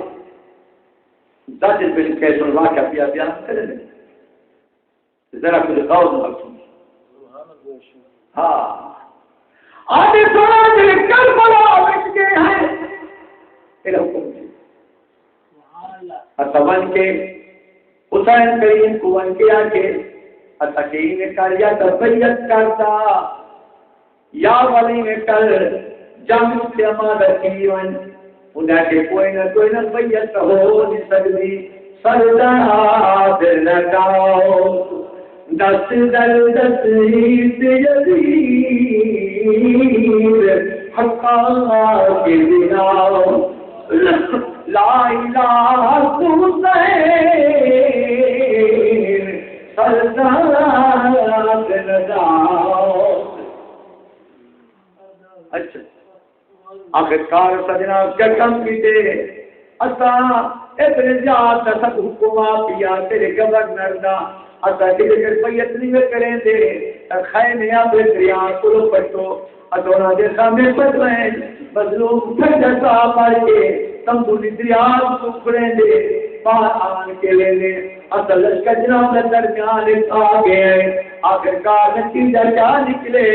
ذات بن کیس الواقع پیا بیان کرے ذرا کچھ قول مقصود ہاں آدھے سونا دل کربلا بچ گئے ہیں تیرا حکم سے اتوان کے حسین کریم کو ان کے آگے اتکین نے کاریا تبیت کرتا یا ولی نے کر جامع سے امادت کی انہیں کہ کوئی نہ بیت ہو نہیں سکتی سردار لگاؤ دس دل دس یزید حقا کے بنا لا الہ حسین سردار لگاؤ اچھا آخر کار سجنا جگم پیتے اسا اتنے زیادہ سب حکومہ پیا تیرے گورنر دا اسا تیرے کر بیت نہیں کریں دے خیمے آبے دریان کلو پٹو ادونا دے سامنے بدلیں مظلوم جیسا پڑھ کے تمبولی دریان سکھڑیں دے باہر آن کے لے لے اصل لشکر جناب درمیان آگے ہیں آخرکار نتیجہ کیا نکلے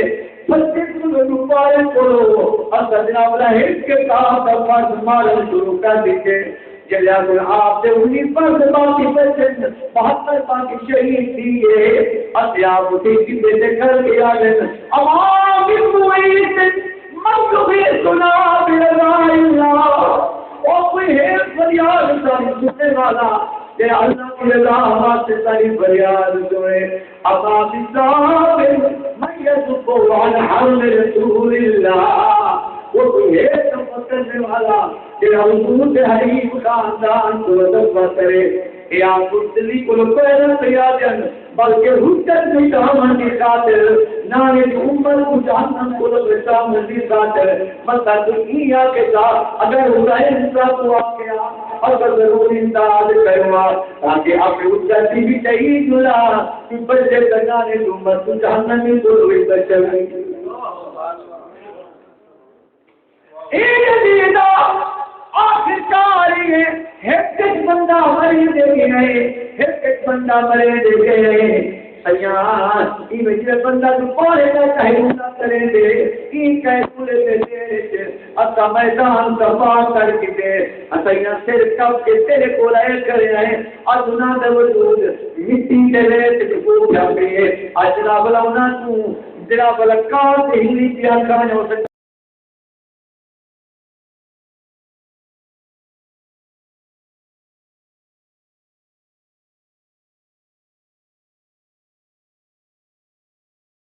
بچے دوبارہ کرو اصل جناب رہے کے ساتھ فرض مارن شروع کر دیتے جلیا آپ سے انہیں فرض باقی بچے 72 باقی شہید دیئے اتیاب اسی کی بیٹے کر کے آگن عوام المعید مطلبی سنا برضا اللہ اور کوئی ہے فریاد ساری سننے والا کہ اللہ کی رضا سے ساری فریاد سنے اصاب الصابر من یسب عن حرم رسول اللہ وہ کوئی ہے سفر کرنے والا کہ حضور سے حریف خاندان کو دفع کرے یا کتلی کو پہلے تیادن بلکہ حجت میں دامن کی خاطر نانے امت کو جہنم کو بچامن کی خاطر مطلب دنیا کے ساتھ اگر ہوگا انسان کو آپ کے اگر ضرور امداد کروا تاکہ آپ حجت بھی چاہیے جلا کہ بچے تکانے امت کو جہنم میں کو روئی بچے ایک آخرکار ایک بندہ مرے دے گئے ایک بندہ مرے دے گئے سیاح یہ بچے بندہ تو پڑھے گا چاہے بندہ کرے دے یہ کہے پورے دے دے اتا میدان دفاع کر کے دے اتا یہاں سر کب کے تیرے کو لائے کرے ہیں ادنا دے وجود مٹی دے ریت کو جا گئے اجلا بلا انہاں تو جرا بلا کار سے ہی پیا کھانے ہو سکتا